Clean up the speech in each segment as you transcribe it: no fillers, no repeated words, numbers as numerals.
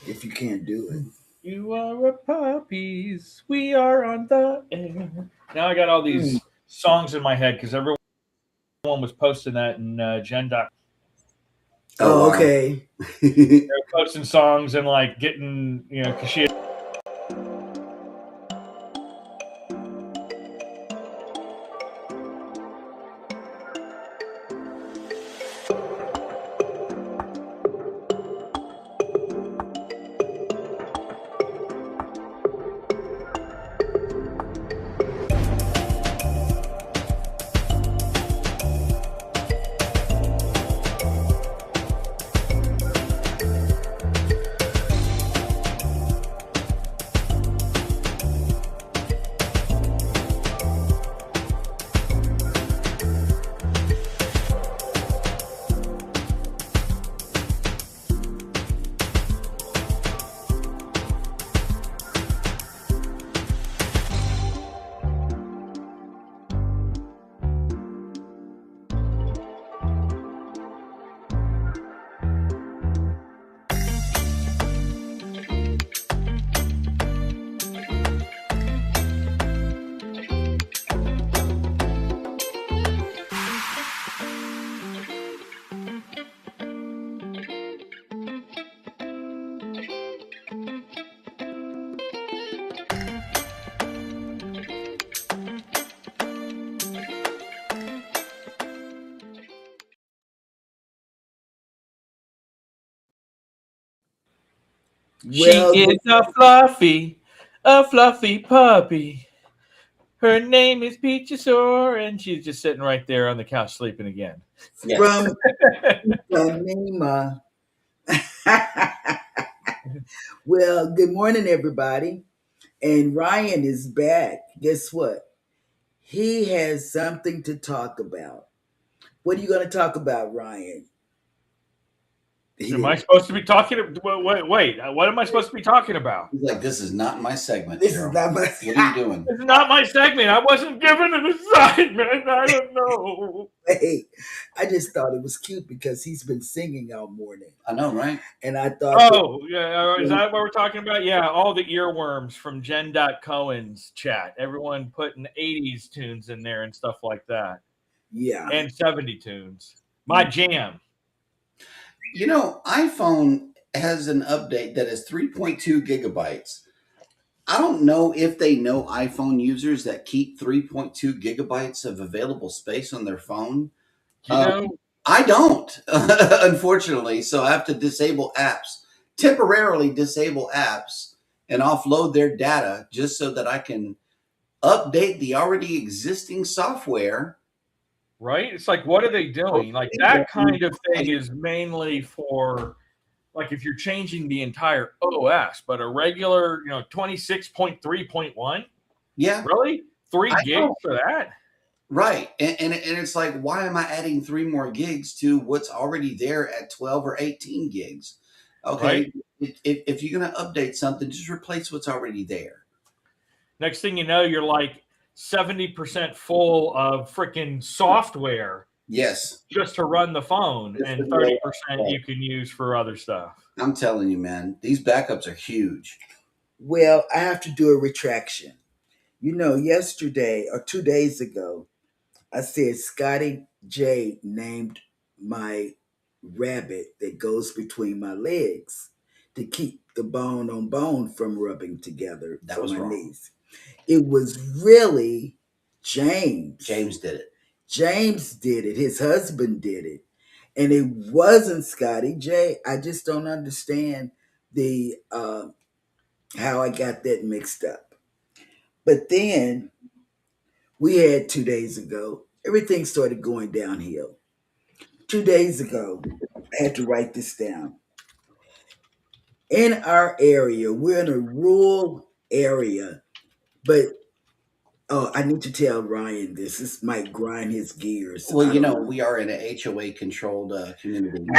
if you can't do it. You are a puppies. We are on the air. Now I got all Mm. these songs in my head because everyone was posting that in Gen. They Oh, Oh wow. okay. were posting songs and like getting, because she Well, is a fluffy puppy. Her name is Peachosaur, and she's just sitting right there on the couch sleeping again. from Yes. Ipanema. Well, good morning, everybody. And Ryan is back. Guess what? He has something to talk about. What are you going to talk about, Ryan? He Am I didn't. supposed to be talking? Wait. What am I supposed to be talking about? He's like, this is not my segment, This is Cheryl. not my. What are you doing? It's not my segment. I wasn't given an assignment. I don't know. Hey, I just thought it was cute because he's been singing all morning, I know, right? and I thought that. Oh, yeah. Is that what we're talking about? Yeah, all the earworms from Jen. Cohen's chat. Everyone putting 80s tunes in there and stuff like that. Yeah. And 70 tunes. My jam. iPhone has an update that is 3.2 gigabytes. I don't know if they know iPhone users that keep 3.2 gigabytes of available space on their phone. You know, I don't, unfortunately. So I have to temporarily disable apps, and offload their data just so that I can update the already existing software. right? It's like, what are they doing? Like, that kind of thing is mainly for, like, if you're changing the entire OS, but a regular, 26.3.1? Yeah, Really? Three I gigs know. for that? Right. And it's like, why am I adding 3 more gigs to what's already there at 12 or 18 gigs? Right? Okay. If you're going to update something, just replace what's already there. Next thing you know, you're like 70% full of freaking software Yes. just to run the phone, Just for and the old 30% stuff. you can use for other stuff. I'm telling you, man, these backups are huge. Well, I have to do a retraction. Yesterday or 2 days ago, I said Scotty J named my rabbit that goes between my legs to keep the bone on bone from rubbing together That for was my wrong. knees. It was really James. James did it. James did it. His husband did it. And it wasn't Scotty J. I just don't understand the how I got that mixed up. But then we had 2 days ago, everything started going downhill. 2 days ago, I had to write this down. In our area, we're in a rural area, but oh, I need to tell Ryan this. This might grind his gears. Well, I don't know. we are in an HOA controlled community. Oh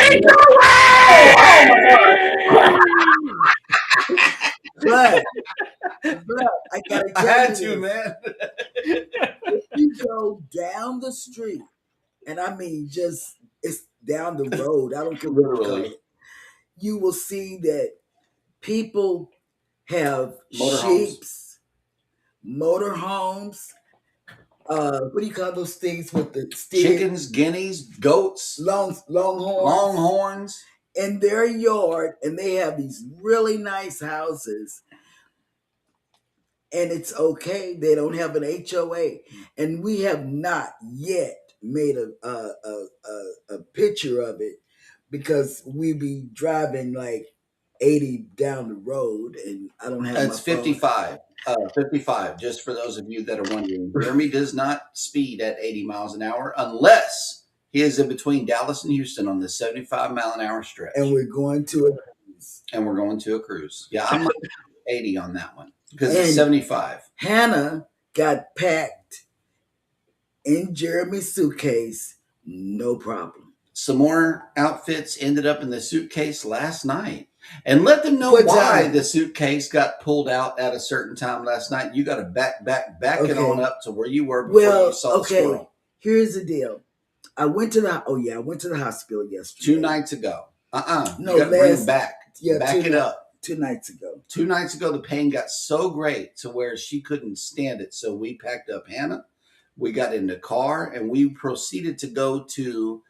my god! But I gotta I tell had you to, this. man. If you go down the street, and I mean just it's down the road, I don't care what you call Literally. it, you will see that People have Motorhomes. sheeps, motorhomes. What do you call those things with the steer? Chickens, guineas, goats, Longhorns longhorns. in their yard, and they have these really nice houses, and it's okay. They don't have an HOA, and we have not yet made a picture of it because we be driving like 80 down the road, and I don't have my It's phone. 55. 55, just for those of you that are wondering. Jeremy does not speed at 80 miles an hour unless he is in between Dallas and Houston on the 75-mile-an-hour stretch. And we're going to a cruise. And we're going to a cruise. Yeah, I'm 80 on that one because And it's 75. Hannah got packed in Jeremy's suitcase, no problem. Some more outfits ended up in the suitcase last night. And let them know What why time? the suitcase got pulled out at a certain time last night. You got to back it Okay. on up to where you were before Well, you saw the okay. squirrel. Here's the deal. I went to the hospital yesterday. 2 nights ago. No, you got to bring last- it back. Yeah, back it up. 2 nights ago. 2 nights ago, the pain got so great to where she couldn't stand it. So we packed up Hannah. We got in the car and we proceeded to go to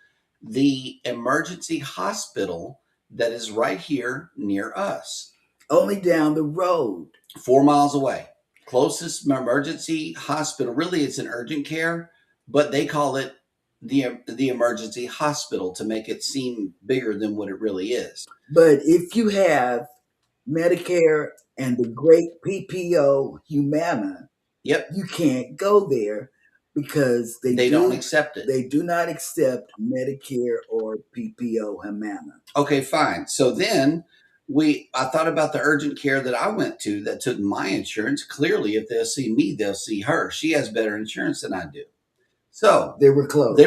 the emergency hospital that is right here near us. Only down the road. 4 miles away. Closest emergency hospital. Really, it's an urgent care, but they call it the emergency hospital to make it seem bigger than what it really is. But if you have Medicare and the great PPO Humana, Yep, you can't go there because they don't accept it. They do not accept Medicare or PPO Humana. Okay, fine. So then I thought about the urgent care that I went to that took my insurance. Clearly, if they'll see me, they'll see her. She has better insurance than I do. So They were closed.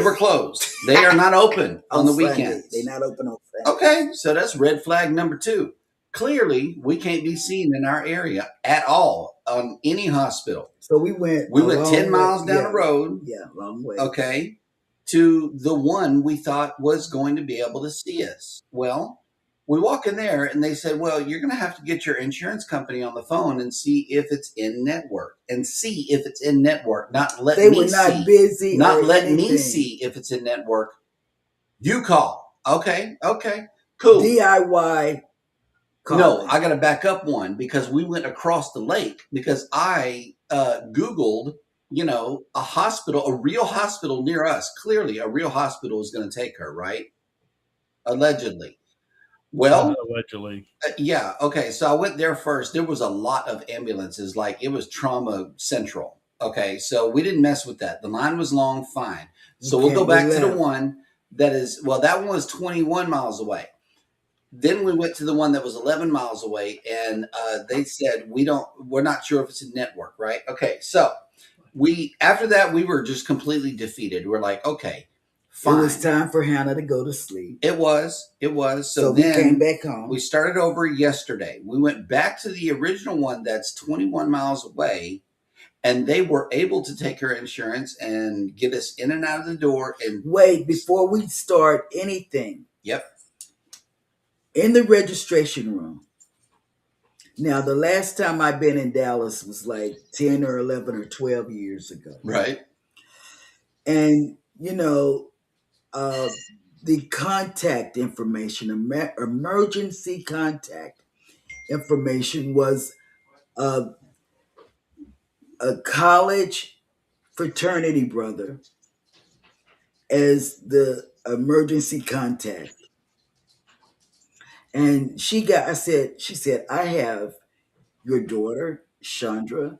They are not open on the Sunday. weekends. They're not open on Sunday. Okay, so that's red flag number 2. Clearly, we can't be seen in our area at all on any hospital. So we went. We went 10 miles down the road. Yeah, long way. Okay, to the one we thought was going to be able to see us. Well, we walk in there and they said, well, you're going to have to get your insurance company on the phone and see if it's in network. And see if it's in network. Not let They me were not see. busy. Not or let me anything. see if it's in network. You call. Okay, cool. DIY. No, I got to back up one because we went across the lake because I Googled, a hospital, a real hospital near us. Clearly, a real hospital is going to take her, right? Allegedly. Well, allegedly. Yeah. Okay. So I went there first. There was a lot of ambulances. Like it was trauma central. Okay. So we didn't mess with that. The line was long. Fine. So we'll go back to the one that is, that one was 21 miles away. Then we went to the one that was 11 miles away and they said, we're not sure if it's a network. Right. Okay. So after that, we were just completely defeated. We're like, okay, fine. It was time for Hannah to go to sleep. It was. So we then came back home. We started over yesterday. We went back to the original one that's 21 miles away, and they were able to take her insurance and get us in and out of the door. And wait, before we start anything. Yep. In the registration room. Now, the last time I've been in Dallas was like 10 or 11 or 12 years ago. Right. And, the contact information, emergency contact information was a college fraternity brother as the emergency contact. And she said, I have your daughter, Chandra,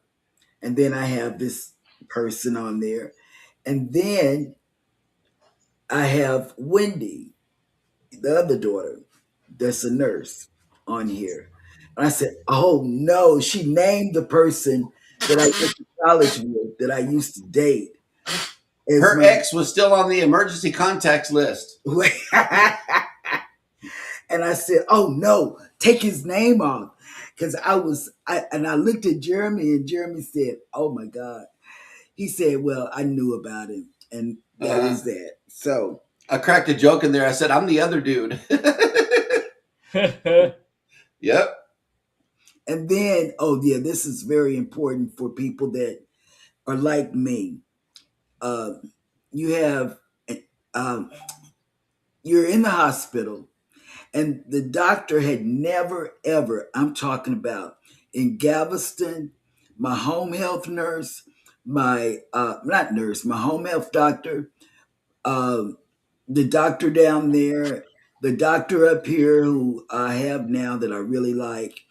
and then I have this person on there. And then I have Wendy, the other daughter, that's a nurse on here. And I said, oh no, she named the person that I went to college with, that I used to date. Her ex was still on the emergency contacts list. And I said, oh no, take his name off. Because I looked at Jeremy and Jeremy said, oh my God. He said, well, I knew about him. And that is that. So I cracked a joke in there. I said, I'm the other dude. Yep. And then, oh yeah, this is very important for people that are like me. Uh, you have, um, you're in the hospital, and the doctor had never ever. I'm talking about in Galveston, my home health nurse, my not nurse, my home health doctor, um, the doctor down there, the doctor up here who I have now that I really like.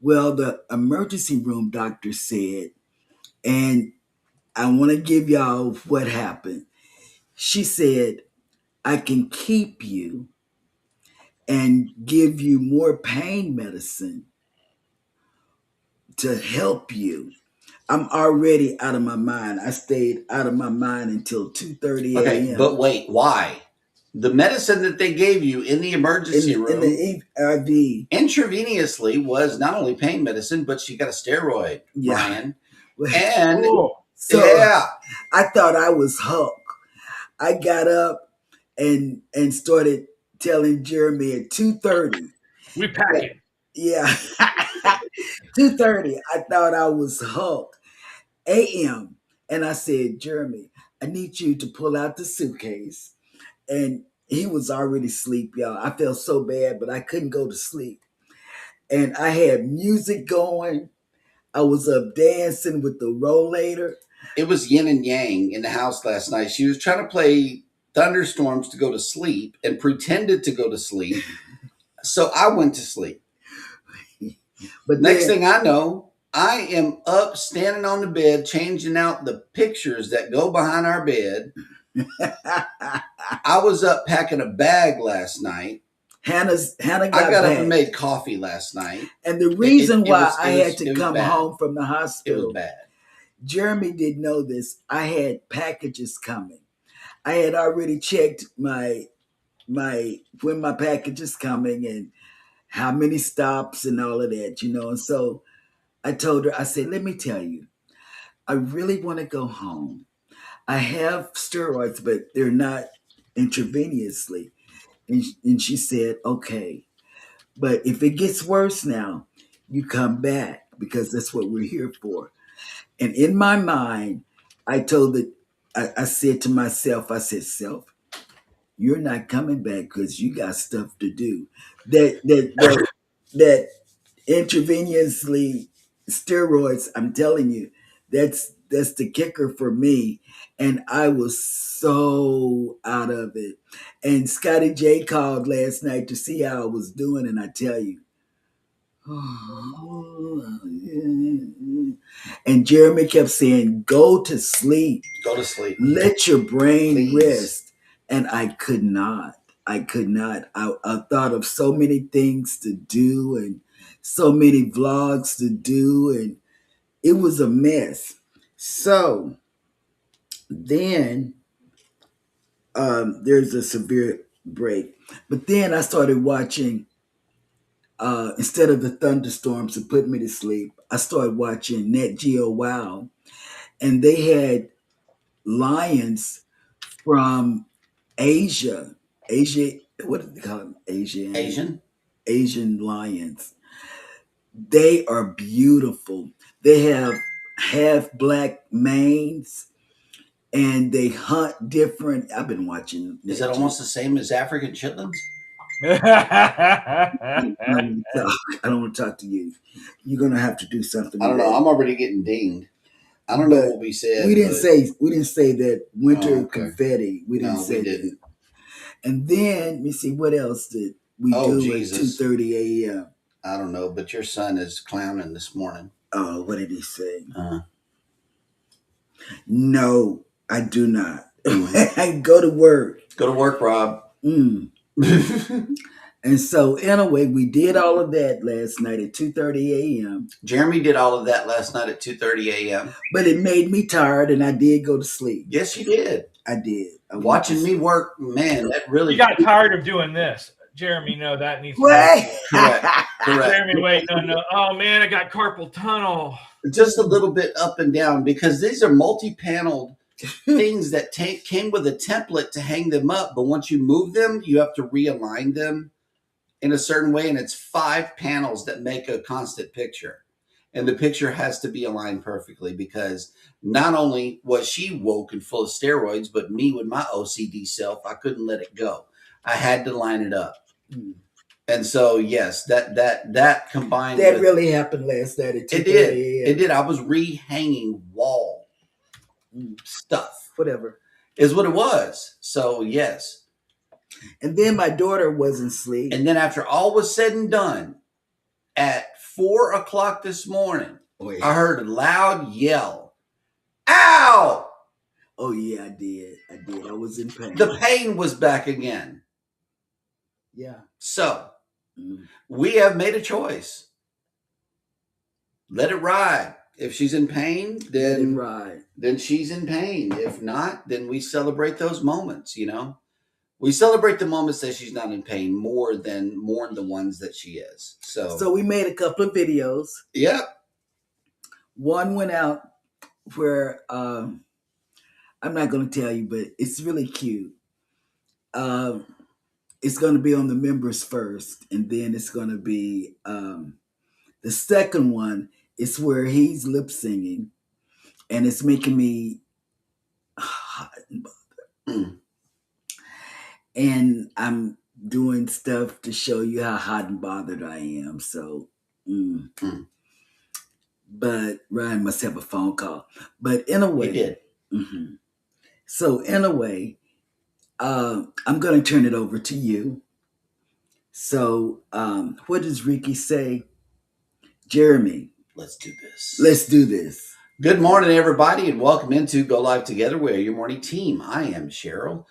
Well, the emergency room doctor said, and I want to give y'all what happened. She said, I can keep you and give you more pain medicine to help you. I'm already out of my mind. I stayed out of my mind until 2:30 Okay, a.m. but wait, why? The medicine that they gave you in the emergency in room the IV. intravenously was not only pain medicine, but she got a steroid, Yeah. Brian. And Oh, So yeah, I thought I was Hulk. I got up and started telling Jeremy at 2:30. we pack it. Yeah. 2:30. I thought I was Hulk. AM. And I said, Jeremy, I need you to pull out the suitcase. And he was already asleep, y'all. I felt so bad, but I couldn't go to sleep. And I had music going. I was up dancing with the rollator. it was yin and yang in the house last night. She was trying to play thunderstorms to go to sleep and pretended to go to sleep. So I went to sleep. But Next then, thing I know, I am up standing on the bed, changing out the pictures that go behind our bed. I was up packing a bag last night. Hannah I got got up back. and made coffee last night. And the reason why was- I it was- had to it was come bad. home from the It hospital, was bad. Jeremy didn't know this. I had packages coming. I had already checked my when my package is coming and how many stops and all of that, you know. And so I told her, I said, let me tell you, I really want to go home. I have steroids, but they're not intravenously. And she said, okay. But if it gets worse now, you come back because that's what we're here for. And in my mind, I said to myself, I said, self, you're not coming back because you got stuff to do. That intravenously steroids, I'm telling you, that's the kicker for me. And I was so out of it. And Scotty J called last night to see how I was doing, and I tell you, and Jeremy kept saying, go to sleep. Go to sleep. Let your brain Please. rest. And I could not. I could not. I thought of so many things to do and so many vlogs to do, and it was a mess. So then there's a severe break. But then I started watching, instead of the thunderstorms to put me to sleep, I started watching Net Geo Wow. And they had lions from Asia. Asia, what do they call them? Asian lions. They are beautiful. They have half black manes and they hunt different. I've been watching. Is that almost the same as African chitlins? I don't want to talk to you. You're gonna have to do something. I don't know. I'm already getting dinged. I don't know what we said. We didn't say that winter Oh, okay. confetti. We didn't No, say we that. didn't. And then let me see what else did we Oh, do Jesus. at 2:30 a.m. I don't know, but your son is clowning this morning. Oh, what did he say? Uh, No, I do not. I go to work. Go to work, Rob. And so anyway, we did all of that last night at 2:30 a.m. Jeremy did all of that last night at 2:30 a.m. But it made me tired and I did go to sleep. Yes, you did. I did. Watching me work, man, that really... You got tired of doing this. Jeremy, no, that needs to Wait. Correct. Jeremy, wait, no. Oh, man, I got carpal tunnel. Just a little bit up and down because these are multi-paneled things that came with a template to hang them up. But once you move them, you have to realign them. in a certain way, and it's 5 panels that make a constant picture. And the picture has to be aligned perfectly because not only was she woke and full of steroids, but me with my OCD self, I couldn't let it go. I had to line it up. Mm. And so, yes, that combined That with, really happened last night at 2:30 it did. a.m. It did. I was rehanging wall stuff. Whatever. Is what it was. So, yes. And then my daughter wasn't asleep. And then after all was said and done, at 4 o'clock this morning, I heard a loud yell. Ow! Oh, yeah, I did. I was in pain. The pain was back again. Yeah. So, we have made a choice. Let it ride. If she's in pain, then she's in pain. If not, then we celebrate those moments, you know. We celebrate the moments that she's not in pain more than the ones that she is. So we made a couple of videos. Yep. One went out where I'm not going to tell you, but it's really cute. It's going to be on the members first, and then it's going to be the second one is where he's lip singing, and it's making me hot and bothered. And I'm doing stuff to show you how hot and bothered I am. So, but Ryan must have a phone call. But in a way, he did. Mm-hmm. So in a way, I'm going to turn it over to you. So, what does Ricky say? Jeremy, let's do this. Let's do this. Good morning, everybody, and welcome into Go Live Together. We are your morning team. I am Cheryl.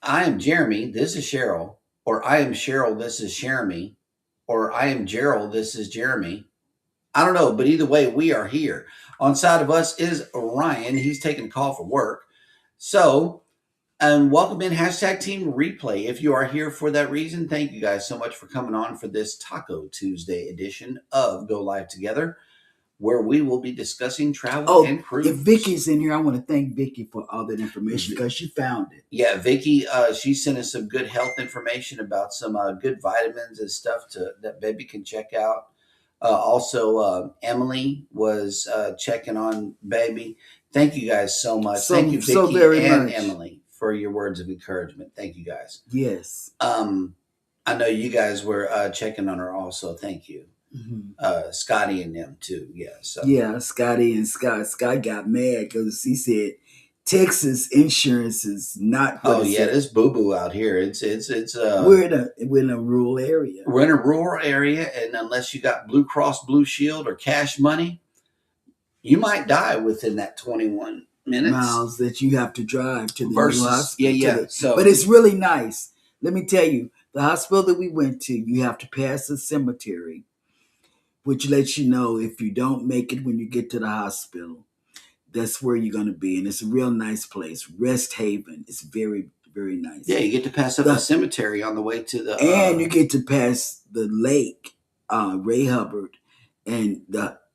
I am Jeremy. This is Cheryl. Or I am Cheryl. This is Jeremy. Or I am Gerald. This is Jeremy. I don't know, but either way, we are here. On side of us is Ryan. He's taking a call for work. So, welcome in #Team Replay. If you are here for that reason, thank you guys so much for coming on for this Taco Tuesday edition of Go Live Together, where we will be discussing travel and cruise. If Vicky's in here, I want to thank Vicky for all that information because she found it. Yeah, Vicky, she sent us some good health information about some good vitamins and stuff that baby can check out. Also, Emily was checking on baby. Thank you guys so much. Thank you, Vicky and Emily, for your words of encouragement. Thank you guys. Yes. I know you guys were checking on her also. Thank you. Mm-hmm. Scotty and them too. Yeah. So. Yeah, Scotty and Scott. Scott got mad because he said Texas insurance is not. Oh yeah, this boo boo out here. It's. We're in a rural area. We're in a rural area, and unless you got Blue Cross Blue Shield or cash money, you might die within that 21 minutes miles that you have to drive to the new hospital. Yeah. But it's really nice. Let me tell you, the hospital that we went to, you have to pass a cemetery, which lets you know if you don't make it when you get to the hospital, that's where you're going to be. And it's a real nice place. Rest Haven. It's very, very nice. Yeah, you get to pass up the cemetery on the way to the... and you get to pass the lake, Ray Hubbard. And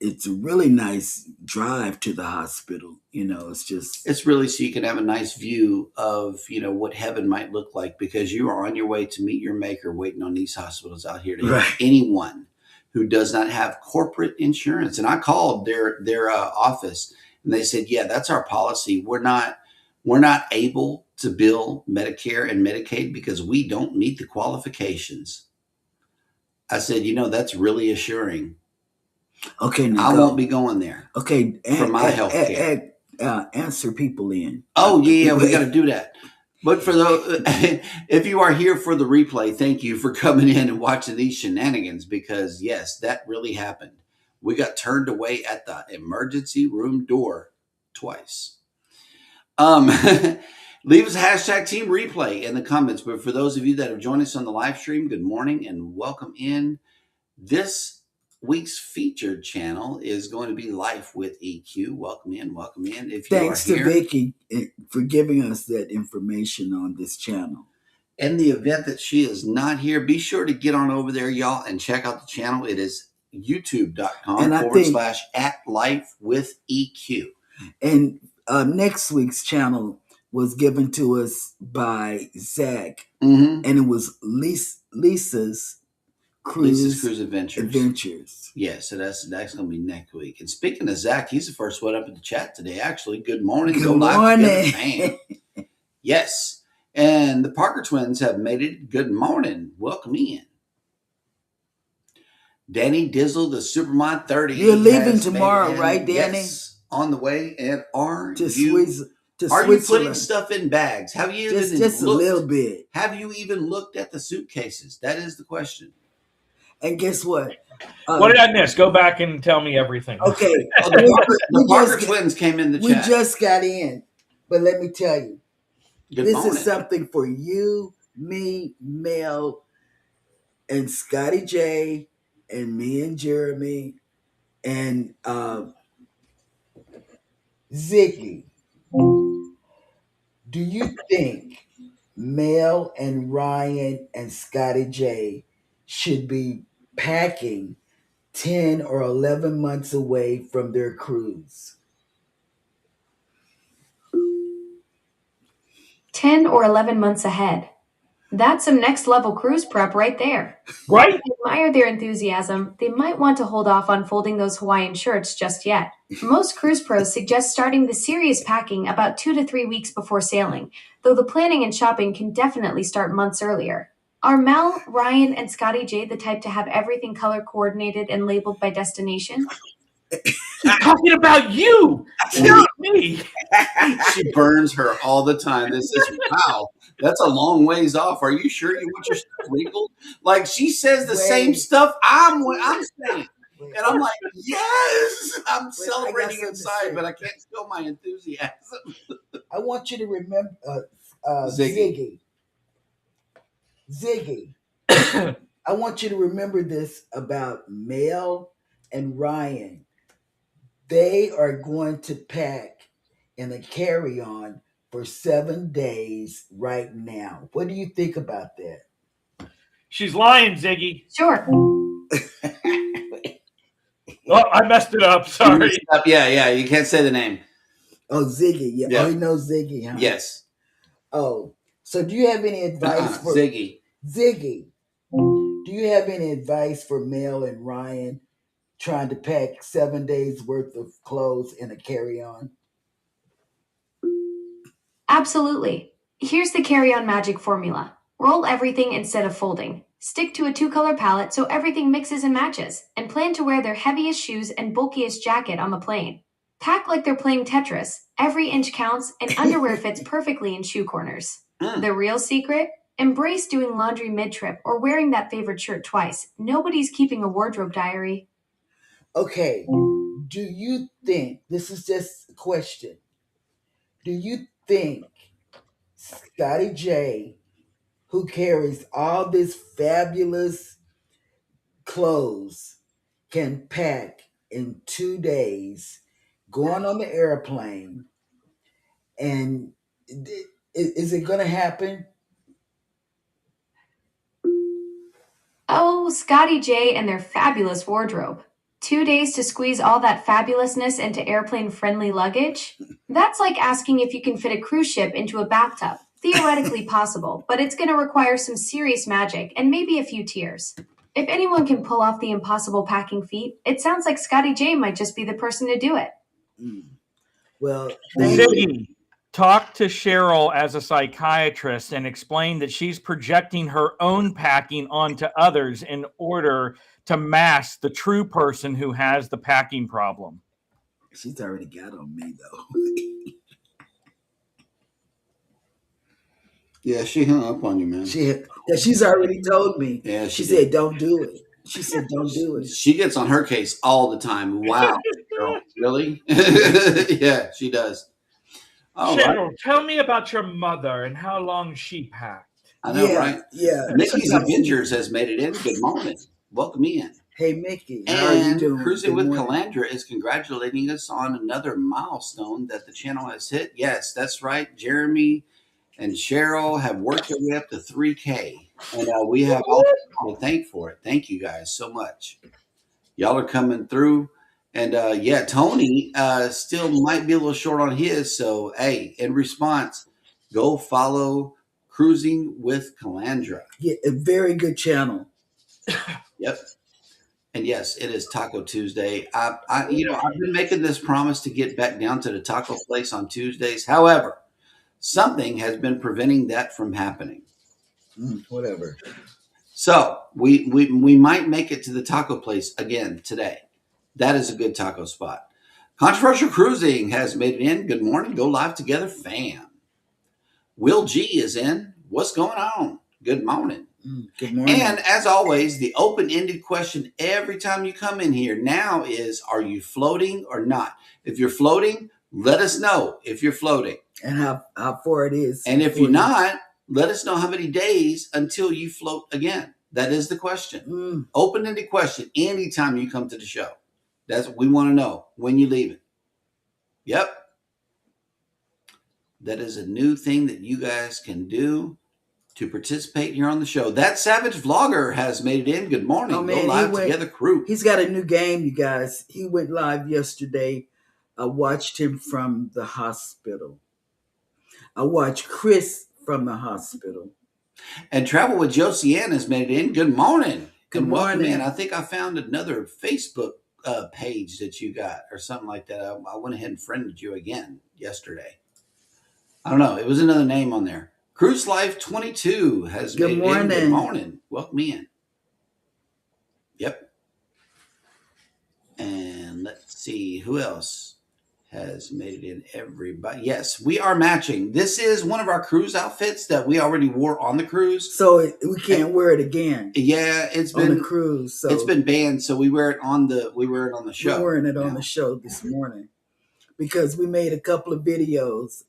it's a really nice drive to the hospital. You know, it's just... It's really so you can have a nice view of, you know, what heaven might look like because you are on your way to meet your maker waiting on these hospitals out here to help anyone who does not have corporate insurance. And I called their office and they said, yeah, that's our policy. We're not able to bill Medicare and Medicaid because we don't meet the qualifications. I said, you know, that's really assuring. Okay, now I won't be going there. Okay, for my health care. Answer people in. Oh yeah, we got to do that. But for those, if you are here for the replay, thank you for coming in and watching these shenanigans because yes, that really happened. We got turned away at the emergency room door twice. Leave us a #Team Replay in the comments. But for those of you that have joined us on the live stream, good morning and welcome in. This week's featured channel is going to be Life with EQ. Welcome in, welcome in. If you Thanks are here, to Vicky for giving us that information on this channel. In the event that she is not here, be sure to get on over there, y'all, and check out the channel. It is youtube.com/ @LifeWithEQ. And next week's channel was given to us by Zach, Mm-hmm. and it was Lisa's Cruise Adventures. Yeah, so that's going to be next week. And speaking of Zach, he's the first one up in the chat today. Actually, good morning. Go live together, man. Yes. And the Parker twins have made it. Good morning. Welcome in. Danny Dizzle, the Superman 30. You're leaving tomorrow, right, Danny? Yes, on the way. And are you putting stuff in bags? Have you even just looked, a little bit? Have you even looked at the suitcases? That is the question. And guess what? What did I miss? Go back and tell me everything. Okay. the Parker twins came in the chat. We just got in. But let me tell you, this is something for you, me, Mel, and Scotty J, and me and Jeremy, and Ziggy. Do you think Mel and Ryan and Scotty J should be packing 10 or 11 months away from their cruise? 10 or 11 months ahead. That's some next level cruise prep right there. Right? I admire their enthusiasm. They might want to hold off on folding those Hawaiian shirts just yet. Most cruise pros suggest starting the serious packing about 2 to 3 weeks before sailing, though the planning and shopping can definitely start months earlier. Are Mel, Ryan, and Scotty J the type to have everything color coordinated and labeled by destination? She's talking about you, not me. She burns her all the time. This is wow. That's a long ways off. Are you sure you want your stuff labeled? Like she says the same stuff I'm saying, and I'm like, yes, I'm celebrating inside, but I can't show my enthusiasm. I want you to remember Ziggy. I want you to remember this about Mel and Ryan. They are going to pack in a carry-on for 7 days right now. What do you think about that? She's lying, Ziggy. Sure. Oh, I messed it up. Sorry. Yeah. You can't say the name. Oh, Ziggy. Yeah. Oh, he knows Ziggy, huh? Yes. Oh, so do you have any advice for Ziggy? Do you have any advice for Mel and Ryan trying to pack 7 days worth of clothes in a carry-on? Absolutely. Here's the carry-on magic formula. Roll everything instead of folding. Stick to a 2-color palette so everything mixes and matches, and plan to wear their heaviest shoes and bulkiest jacket on the plane. Pack like they're playing Tetris. Every inch counts, and underwear fits perfectly in shoe corners. The real secret? Embrace doing laundry mid-trip or wearing that favorite shirt twice. Nobody's keeping a wardrobe diary. Okay, do you think, this is just a question, do you think Scotty J, who carries all this fabulous clothes, can pack in 2 days, going on the airplane, and is it going to happen? Oh, Scotty J and their fabulous wardrobe. 2 days to squeeze all that fabulousness into airplane-friendly luggage? That's like asking if you can fit a cruise ship into a bathtub. Theoretically possible, but it's going to require some serious magic and maybe a few tears. If anyone can pull off the impossible packing feat, it sounds like Scotty J might just be the person to do it. Well, Ziggy, talk to Cheryl as a psychiatrist and explain that she's projecting her own packing onto others in order to mask the true person who has the packing problem. She's already got on me, though. Yeah, she hung up on you, man. She's already told me. Yeah, she said, don't do it. She said, don't do it. She gets on her case all the time. Wow, girl, really? Yeah, she does. Cheryl, tell me about your mother and how long she packed. I know, right? Yeah. Mickey's Avengers has made it in. Good morning. Welcome in. Hey, Mickey. How are you doing? Cruising with Calandra is congratulating us on another milestone that the channel has hit. Yes, that's right. Jeremy and Cheryl have worked their way up to 3K. And we have all to thank for it. Thank you guys so much. Y'all are coming through. And Tony still might be a little short on his. So, hey, in response, go follow Cruising with Calandra. Yeah, a very good channel. Yep. And yes, it is Taco Tuesday. I've been making this promise to get back down to the taco place on Tuesdays. However, something has been preventing that from happening. Whatever. So we might make it to the taco place again today. That is a good taco spot. Controversial Cruising has made it in. Good morning. Go live together, fam. Will G is in. What's going on? Good morning. Good morning. And as always, the open-ended question every time you come in here now is, are you floating or not? If you're floating, let us know if you're floating. And how far it is. And if you're not, let us know how many days until you float again. That is the question. Open-ended question anytime you come to the show. That's what we want to know. When you leaving. Yep. That is a new thing that you guys can do to participate here on the show. That Savage Vlogger has made it in. Good morning. Oh, man, Go live together, crew. He's got a new game, you guys. He went live yesterday. I watched him from the hospital. I watched Chris from the hospital. And Travel with Josiane has made it in. Good morning. Good morning. Man, I think I found another Facebook page that you got or something like that. I went ahead and friended you again yesterday. I don't know. It was another name on there. Cruise Life 22 has made it in. Good morning. Welcome in. Yep. And let's see who else has made it in. Everybody. Yes, we are matching. This is one of our cruise outfits that we already wore on the cruise. So we can't wear it again. Yeah, it's been on the cruise. So it's been banned. So we wear it on the show. We're wearing it on the show this morning because we made a couple of videos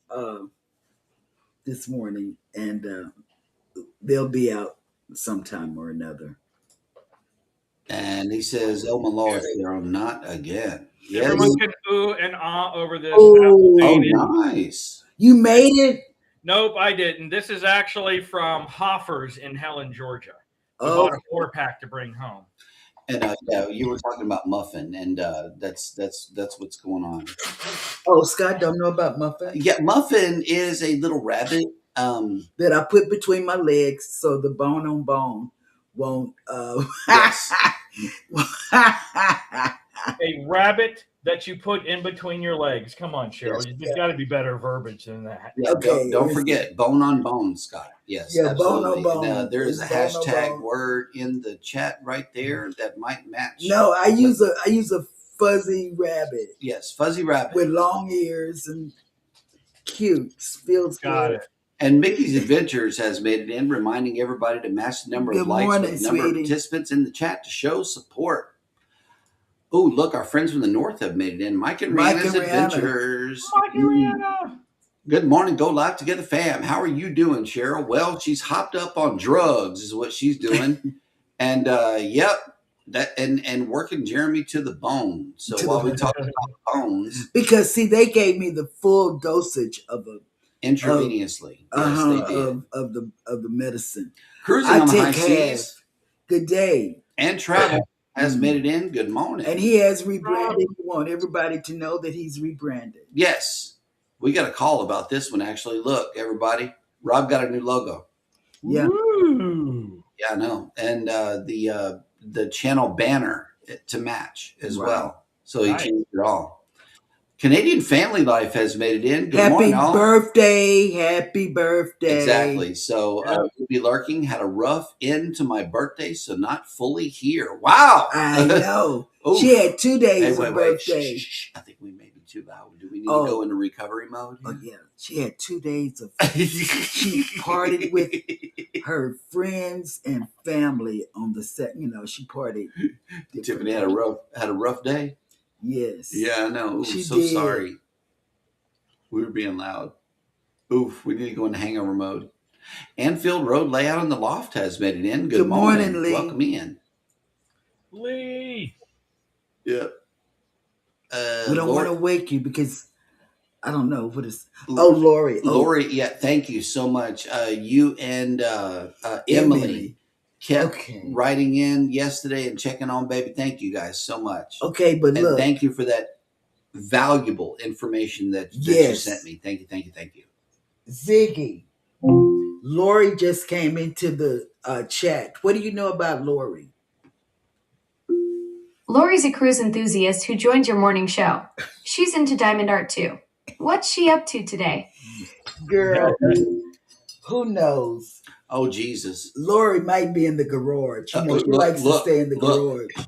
this morning, and they'll be out sometime or another. And he says, "Oh my Lord, not again." Yes. Everyone can ooh and ah over this. Oh, nice! You made it? Nope, I didn't. This is actually from Hoffer's in Helen, Georgia. We bought a 4-pack to bring home. And you were talking about muffin, and that's what's going on. Oh, Scott don't know about muffin? Yeah, muffin is a little rabbit that I put between my legs so the bone on bone won't. Yes. A rabbit that you put in between your legs. Come on, Cheryl. Yes. There's got to be better verbiage than that. Yeah, okay. Don't forget bone on bone, Scott. Yes, yeah, absolutely. Bone on bone. There is a hashtag word in the chat right there that might match. No, I use a fuzzy rabbit. Yes, fuzzy rabbit with long ears and cute. Feels got good. It. And Mickey's Adventures has made it in, reminding everybody to match the number of likes with the number of participants in the chat to show support. Oh, look, our friends from the north have made it in. Mike and Rihanna's Adventures. Mike and Rihanna. Good morning. Go live together, fam. How are you doing, Cheryl? Well, she's hopped up on drugs is what she's doing. And, yep, that and working Jeremy to the bone. So while we talk about bones. Because, see, they gave me the full dosage of a intravenously. Yes, they did. Of the medicine. Cruising on the high seas. Good day. And travel. Has made it in. Good morning. And he has rebranded. We want everybody to know that he's rebranded. Yes. We got a call about this one, actually. Look, everybody. Rob got a new logo. Yeah. Ooh. Yeah, I know. And the channel banner to match as well. So he changed it all. Canadian Family Life has made it in. Good morning, all. Happy birthday. Exactly. So we'll be lurking. Had a rough end to my birthday, so not fully here. Wow. I know. She had 2 days of birthday. Shh. I think we may be too loud. Do we need to go into recovery mode? Oh, yeah. She had 2 days of she partied with her friends and family on the set. You know, she partied. Tiffany had a rough day. Yes. Yeah, I know. Ooh, so did. Sorry. We were being loud. Oof, we need to go into hangover mode. Anfield Road Layout on the Loft has made it in. Good morning, Lee. Welcome in. Lee. Yep. We don't want to wake you because I don't know what is. Oh, Lori. Lori, yeah, thank you so much. You and Emily kept writing in yesterday and checking on, baby. Thank you guys so much. Okay, but and look. Thank you for that valuable information that you sent me. Thank you. Ziggy. Lori just came into the chat. What do you know about Lori? Lori's a cruise enthusiast who joined your morning show. She's into diamond art too. What's she up to today? Girl, who knows? Oh Jesus! Lori might be in the garage. You know, she Look, likes to look, stay in the look. garage.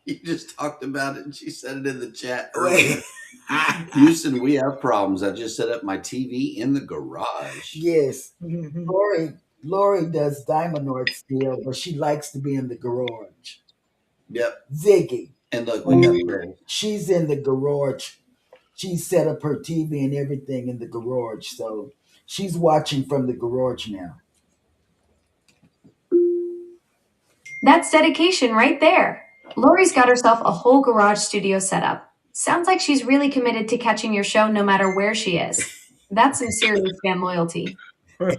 You just talked about it, and she said it in the chat Wait. earlier. Houston, we have problems. I just set up my TV in the garage. Yes. Lori does diamond art still, but she likes to be in the garage. Yep. Ziggy, And look, we got Chris. she's in the garage. She set up her TV and everything in the garage, so she's watching from the garage now. That's dedication right there. Lori's got herself a whole garage studio set up. Sounds like she's really committed to catching your show no matter where she is. That's some serious fan loyalty.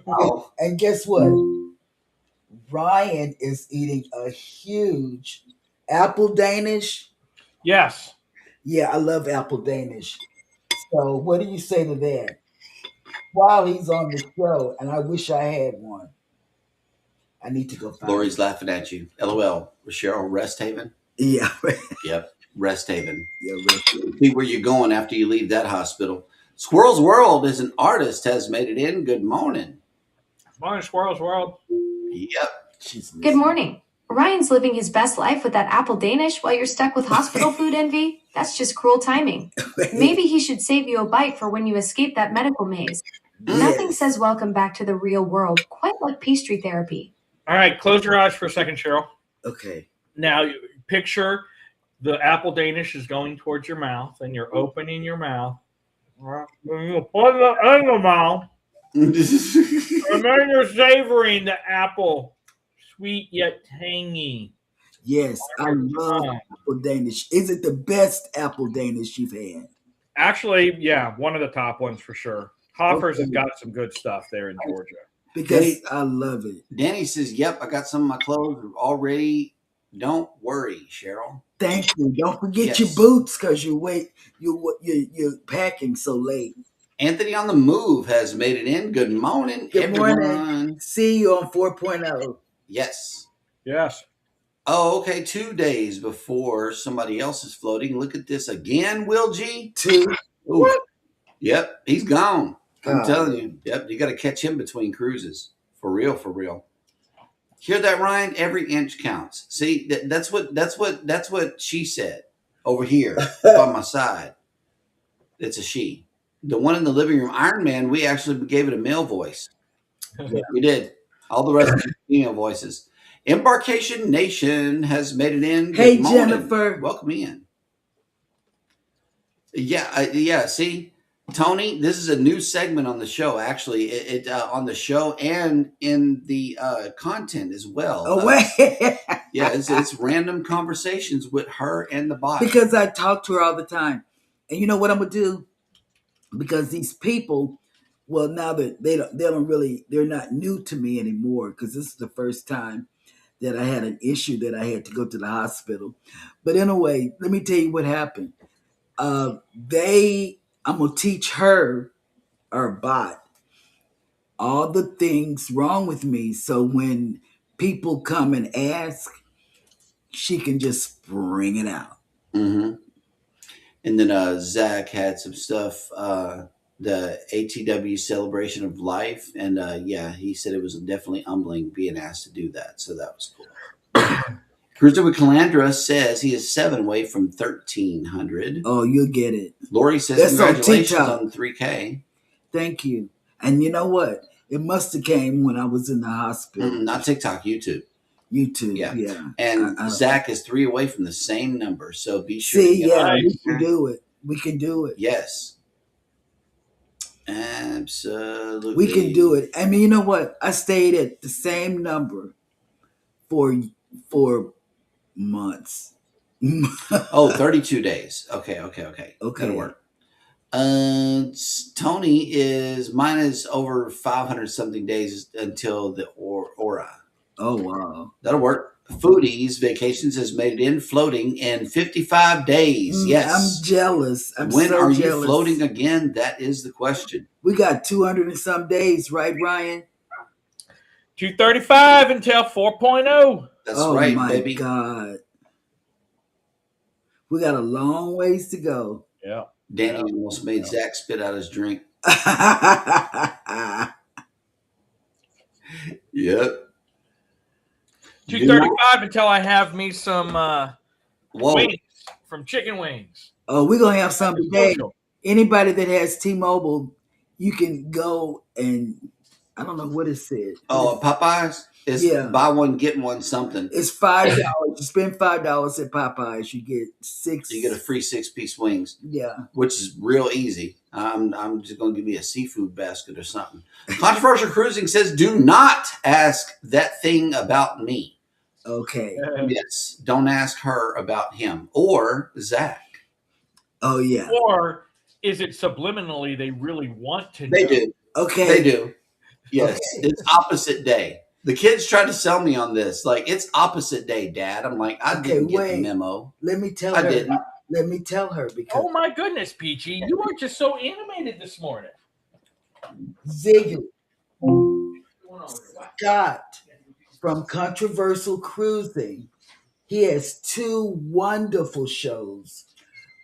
Oh, And guess what? Ryan is eating a huge apple Danish. Yes. Yeah, I love apple Danish. So, what do you say to that? While he's on the show, and I wish I had one. I need to go find Lori's it. laughing at you. LOL. Cheryl, Rest Haven? Yeah, Yep. Rest Haven. yeah, right. See where you're going after you leave that hospital. Squirrel's World is an artist has made it in. Good morning. Morning, Squirrels World. Yep. She's Good morning. Ryan's living his best life with that apple Danish while you're stuck with hospital food envy. That's just cruel timing. Maybe he should save you a bite for when you escape that medical maze. Nothing Yes. says welcome back to the real world quite like pastry therapy. All right, close your eyes for a second, Cheryl. Okay. Now, picture the apple Danish is going towards your mouth, and you're opening your mouth. You put it in your mouth, and then you're savoring the apple, sweet yet tangy. Yes, I love apple Danish. Is it the best apple Danish you've had? Actually, yeah, one of the top ones for sure. Hoffer's has got some good stuff there in Georgia. Because I love it. Danny says, "Yep, I got some of my clothes already. Don't worry, Cheryl." Thank you. Don't forget your Yes. boots because you're packing so late. Anthony on the Move has made it in. Good morning, Good everyone. morning. See you on 4.0. Yes. Yes. Oh, okay. 2 days before somebody else is floating. Look at this again, Will G. 2. Ooh. Yep, he's gone. I'm God. telling you. Yep, you got to catch him between cruises. For real, for real. Hear that, Ryan? Every inch counts. See, that's what she said over here by my side. It's a she. The one in the living room, Iron Man, we actually gave it a male voice. Yeah. We did. All the rest are female voices. Embarkation Nation has made it in. Good Hey, morning. Jennifer. Welcome in. Yeah. See, Tony, this is a new segment on the show. Actually, it on the show and in the content as well. Oh, wait. Yeah, it's random conversations with her and the bot. Because I talk to her all the time. And you know what I'm going to do? Because these people, well, now that they're not new to me anymore because this is the first time that I had an issue that I had to go to the hospital. But anyway, let me tell you what happened. I'm gonna teach her, our bot, all the things wrong with me. So when people come and ask, she can just bring it out. Mm-hmm. And then Zach had some stuff, the ATW celebration of life, and yeah, he said it was definitely humbling being asked to do that. So that was cool. Cruiser with Calandra says he is 7 away from 1,300. Oh, you'll get it. Lori says That's on congratulations TikTok. on 3K. Thank you. And you know what? It must have came when I was in the hospital. Not TikTok, YouTube. YouTube, Yeah. yeah. And Zach is 3 away from the same number, so be sure. See, to get yeah, on we it. can do it. We can do it. Yes. Absolutely. We can do it. I mean, you know what? I stayed at the same number for months. Oh, 32 days. Okay. That'll work. Tony mine is over 500 something days until the aura. Oh, wow. That'll work. Foodies Vacations has made it in floating in 55 days. Yes. I'm jealous. When so are jealous. you floating again? That is the question. We got 200 and some days, right, Ryan? 2:35 until 4.0. That's Oh right, my baby. God. We got a long ways to go. Yeah. Danny almost made Zach spit out his drink. Yep. 2:35 until I have me some Whoa. wings from Chicken Wings. Oh, we're going to have some today. Social. Anybody that has T-Mobile, you can go and, I don't know what it said. Oh, Popeyes? It's buy one, get one something. It's $5. You spend $5 at Popeyes, you get 6. You get a free 6-piece wings. Yeah. Which is real easy. I'm just going to give you a seafood basket or something. Controversial Cruising says, do not ask that thing about me. Okay. Yes. Don't ask her about him or Zach. Oh, yeah. Or is it subliminally they really want to know? They do. Okay. They do. Yes. Okay. It's opposite day. The kids tried to sell me on this. Like, it's opposite day, Dad. I'm like, I didn't get the memo. Let me tell her. I didn't. Let me tell her because. Oh my goodness, Peachy, you are just so animated this morning. Ziggy. Scott from Controversial Cruising. He has 2 wonderful shows.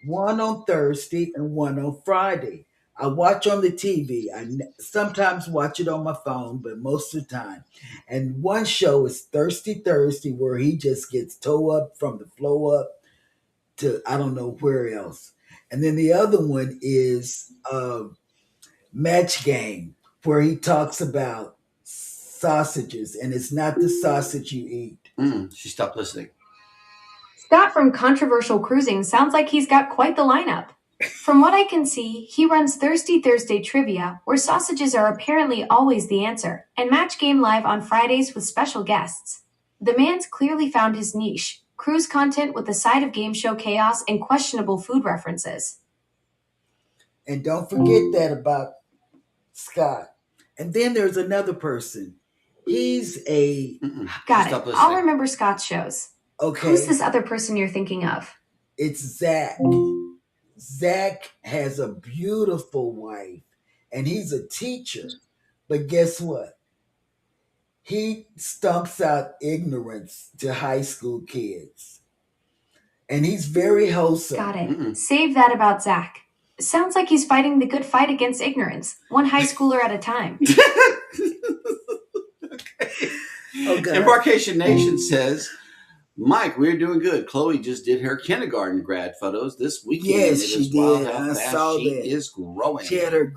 One on Thursday and one on Friday. I watch on the TV. I sometimes watch it on my phone, but most of the time. And one show is Thirsty Thursday, where he just gets toe up from the flow up to I don't know where else. And then the other one is Match Game, where he talks about sausages, and it's not the sausage you eat. She stopped listening. Scott from Controversial Cruising sounds like he's got quite the lineup. From what I can see, he runs Thirsty Thursday Trivia, where sausages are apparently always the answer, and Match Game Live on Fridays with special guests. The man's clearly found his niche, cruise content with a side of game show chaos and questionable food references. And don't forget that about Scott. And then there's another person. He's a... Got it. I'll remember Scott's shows. Okay. Who's this other person you're thinking of? It's Zach. Zach has a beautiful wife, and he's a teacher. But guess what? He stumps out ignorance to high school kids. And he's very wholesome. Got it. Save that about Zach. Sounds like he's fighting the good fight against ignorance, one high schooler at a time. Okay. Embarkation Nation says, Mike, we're doing good. Chloe just did her kindergarten grad photos this weekend. Yes, she did. I saw that. She is growing. She had her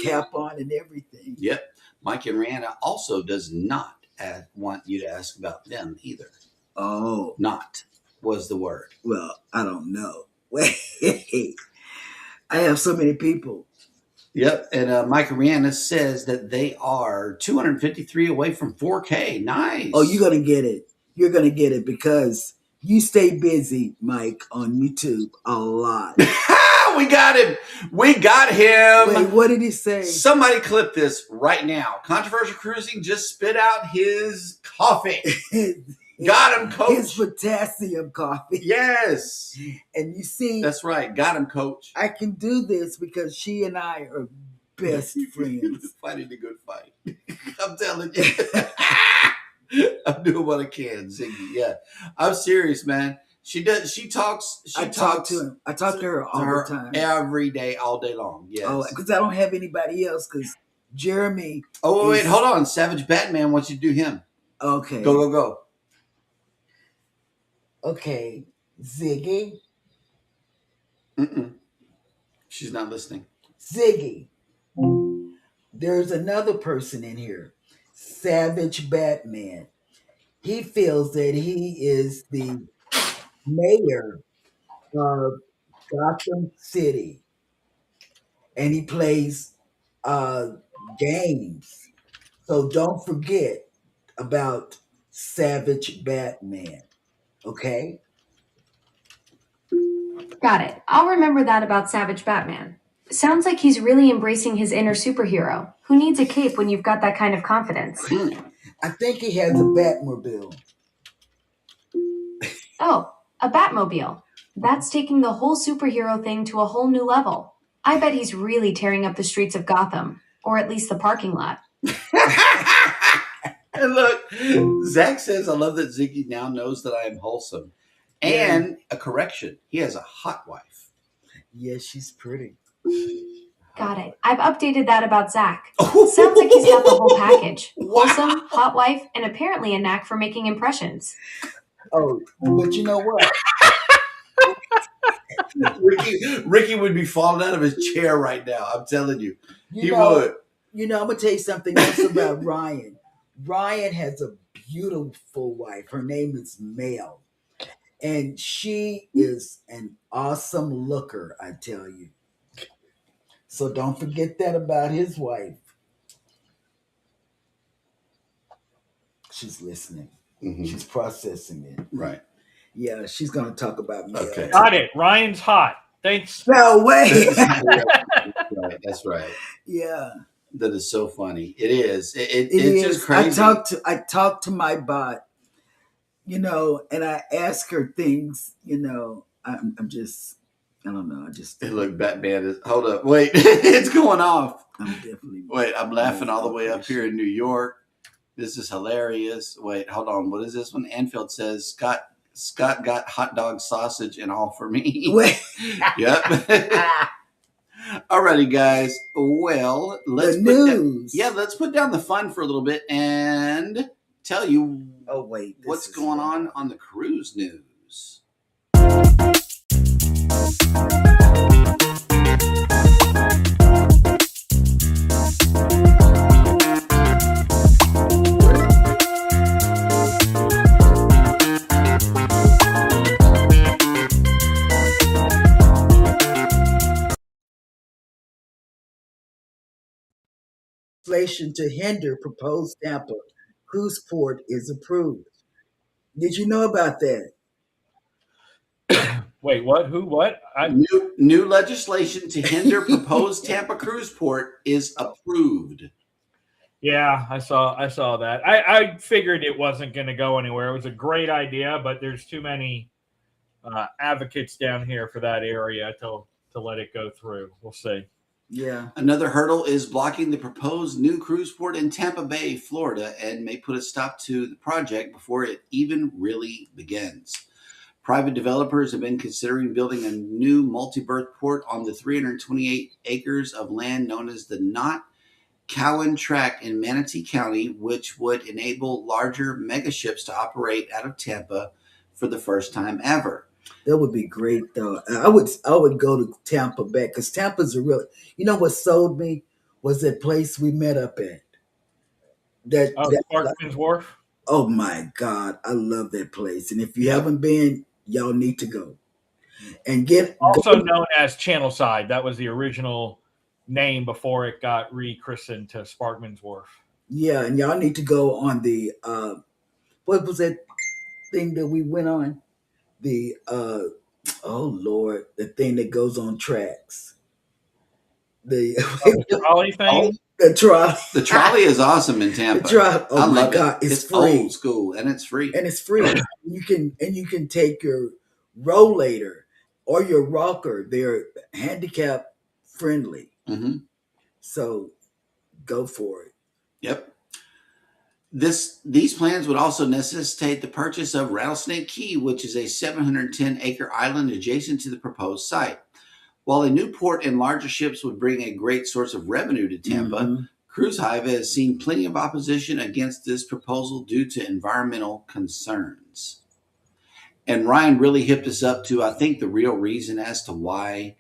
cap on and everything. Yep. Mike and Rihanna also does not want you to ask about them either. Oh. Not was the word. Well, I don't know. Wait. I have so many people. Yep. And Mike and Rihanna says that they are 253 away from 4K. Nice. Oh, you're going to get it. You're going to get it because you stay busy, Mike, on YouTube a lot. We got him. We got him. Wait, what did he say? Somebody clip this right now. Controversial Cruising just spit out his coffee. Got him, coach. His potassium coffee. Yes. And you see. That's right. Got him, coach. I can do this because she and I are best friends. Fighting a good fight. I'm telling you. I'm doing what I can, Ziggy. Yeah. I'm serious, man. She does. She talks. I talk to him. I talk to her all the time. Every day, all day long. Yes. Oh, because I don't have anybody else because Jeremy. Oh, wait. Hold on. Savage Batman wants you to do him. Okay. Go. Okay. Ziggy. She's not listening. Ziggy. There's another person in here. Savage Batman. He feels that he is the mayor of Gotham City. And he plays games. So don't forget about Savage Batman. Okay? Got it. I'll remember that about Savage Batman. Sounds like he's really embracing his inner superhero. Who needs a cape when you've got that kind of confidence? I think he has a Batmobile. Oh, a Batmobile. That's taking the whole superhero thing to a whole new level. I bet he's really tearing up the streets of Gotham, or at least the parking lot. And look, Zach says, I love that Ziggy now knows that I am wholesome. And a correction, he has a hot wife. Yeah, she's pretty. Got it. I've updated that about Zach. Sounds like he's got the whole package. Wow. Wholesome, hot wife, and apparently a knack for making impressions. Oh, but you know what? Ricky would be falling out of his chair right now. I'm telling you. He would. You know, I'm going to tell you something else about Ryan. Ryan has a beautiful wife. Her name is Mel. And she is an awesome looker, I tell you. So don't forget that about his wife. She's listening. Mm-hmm. She's processing it. Right. Yeah, she's going to talk about Mel. Okay. Got it. Ryan's hot. Thanks. No way. That's right. Yeah. That is so funny. It is. It's just crazy. I talked to my bot, you know, and I ask her things, you know. I'm just, I don't know. Hey, look, Batman is. Hold up. Wait. It's going off. I'm definitely. Wait, I'm laughing all the way up here in New York. This is hilarious. Wait, hold on. What is this one? Anfield says, Scott got hot dog sausage and all for me. Wait. Yep. Alrighty, guys. Well, let's put down the fun for a little bit and tell you what's going on the cruise news. Legislation to hinder proposed Tampa cruise port is approved. Did you know about that? Wait, what? Who? What? New legislation to hinder proposed Tampa cruise port is approved. Yeah, I saw that. I figured it wasn't going to go anywhere. It was a great idea, but there's too many advocates down here for that area to let it go through. We'll see. Yeah. Another hurdle is blocking the proposed new cruise port in Tampa Bay, Florida, and may put a stop to the project before it even really begins. Private developers have been considering building a new multi-berth port on the 328 acres of land known as the Knott Cowan Tract in Manatee County, which would enable larger megaships to operate out of Tampa for the first time ever. That would be great, though. I would go to Tampa Bay because Tampa's a real. You know what sold me was that place we met up at. Sparkman's Wharf. Oh my God, I love that place. And if you haven't been, y'all need to go. And known as Channelside. That was the original name before it got rechristened to Sparkman's Wharf. Yeah, and y'all need to go on the what was that thing that we went on? The oh Lord, the thing that goes on tracks. The trolley thing. The trolley. The trolley is awesome in Tampa. The trolley. Oh my God, it's free. Old school and it's free. And it's free. you can take your rollator or your rocker. They're handicap friendly. Mm-hmm. So go for it. Yep. These plans would also necessitate the purchase of Rattlesnake Key, which is a 710-acre island adjacent to the proposed site. While a new port and larger ships would bring a great source of revenue to Tampa, Cruise Hive has seen plenty of opposition against this proposal due to environmental concerns. And Ryan really hipped us up to, I think, the real reason as to why